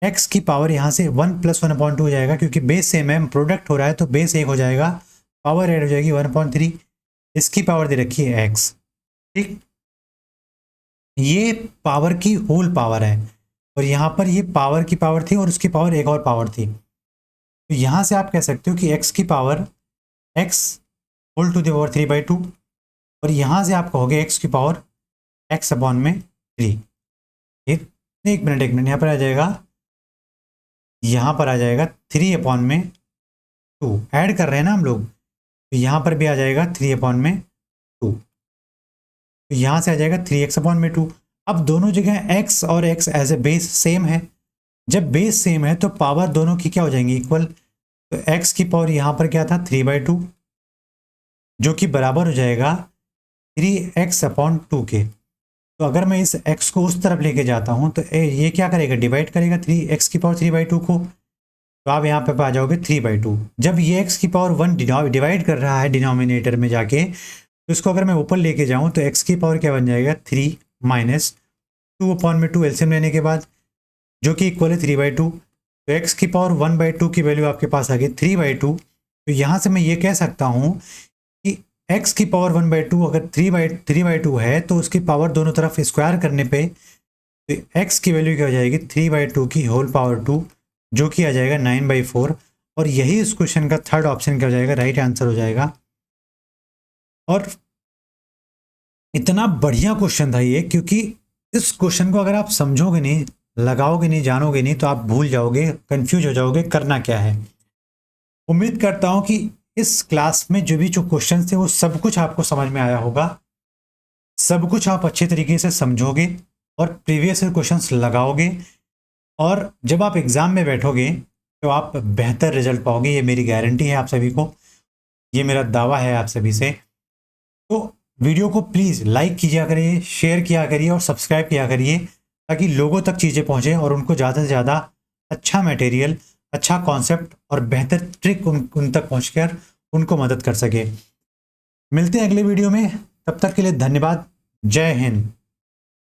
x की पावर यहाँ से 1 + 1/2 हो जाएगा, क्योंकि बेस सेम है, प्रोडक्ट हो रहा है तो बेस एक हो जाएगा, पावर ऐड हो जाएगी 1/3, इसकी पावर दे रखी है x। ठीक, ये पावर की होल पावर है, और यहाँ पर ये पावर की पावर थी और उसकी पावर एक और पावर थी। तो यहाँ से आप कह सकते हो कि x की power x whole to the power 3/2, और यहाँ से आप कहोगे x की पावर x अपॉन में 3। एक मिनट यहाँ पर आ जाएगा, यहाँ पर आ जाएगा 3 अपॉन में 2, ऐड कर रहे हैं ना हम लोग, तो यहाँ पर भी आ जाएगा 3 अपॉन में 2, तो यहाँ से आ जाएगा 3x अपॉन में 2। अब दोनों जगह x और x as a base same है, जब बेस सेम है तो पावर दोनों की क्या हो जाएंगी, इक्वल। तो x की पावर यहाँ पर क्या था 3/2, जो कि बराबर हो जाएगा 3x अपॉन 2 के। तो अगर मैं इस x को उस तरफ लेके जाता हूँ तो ये क्या करेगा, डिवाइड करेगा 3x की पावर 3/2 को, तो आप यहाँ पे आ जाओगे 3/2। जब ये x की पावर 1 डिवाइड कर रहा है डिनोमिनेटर में जाके, तो इसको अगर मैं ऊपर लेके जाऊँ तो x की पावर क्या बन जाएगा 3 माइनस 2 अपॉन में 2 एलसीएम लेने के बाद, जो कि इक्वल है 3/2। तो x की पावर 1/2 की वैल्यू आपके पास आ गई 3/2। तो यहाँ से मैं ये कह सकता हूँ कि x की पावर 1/2 अगर 3/2 है, तो उसकी पावर दोनों तरफ स्क्वायर करने पे तो x की वैल्यू क्या हो जाएगी 3/2 की होल पावर 2, जो कि आ जाएगा 9/4। और यही इस क्वेश्चन का थर्ड ऑप्शन क्या हो जाएगा, राइट आंसर हो जाएगा। और इतना बढ़िया क्वेश्चन था ये, क्योंकि इस क्वेश्चन को अगर आप समझोगे नहीं, लगाओगे नहीं, जानोगे नहीं, तो आप भूल जाओगे, कंफ्यूज हो जाओगे करना क्या है। उम्मीद करता हूं कि इस क्लास में जो क्वेश्चन थे वो सब कुछ आपको समझ में आया होगा, सब कुछ आप अच्छे तरीके से समझोगे और प्रीवियस क्वेश्चंस लगाओगे, और जब आप एग्ज़ाम में बैठोगे तो आप बेहतर रिजल्ट पाओगे, ये मेरी गारंटी है आप सभी को, ये मेरा दावा है आप सभी से। तो वीडियो को प्लीज़ लाइक किया करिए, शेयर किया करिए और सब्सक्राइब किया करिए, ताकि लोगों तक चीज़ें पहुँचें और उनको ज़्यादा से ज़्यादा अच्छा मटेरियल, अच्छा कॉन्सेप्ट और बेहतर ट्रिक उन तक पहुँचकर उनको मदद कर सके। मिलते हैं अगले वीडियो में, तब तक के लिए धन्यवाद। जय हिंद।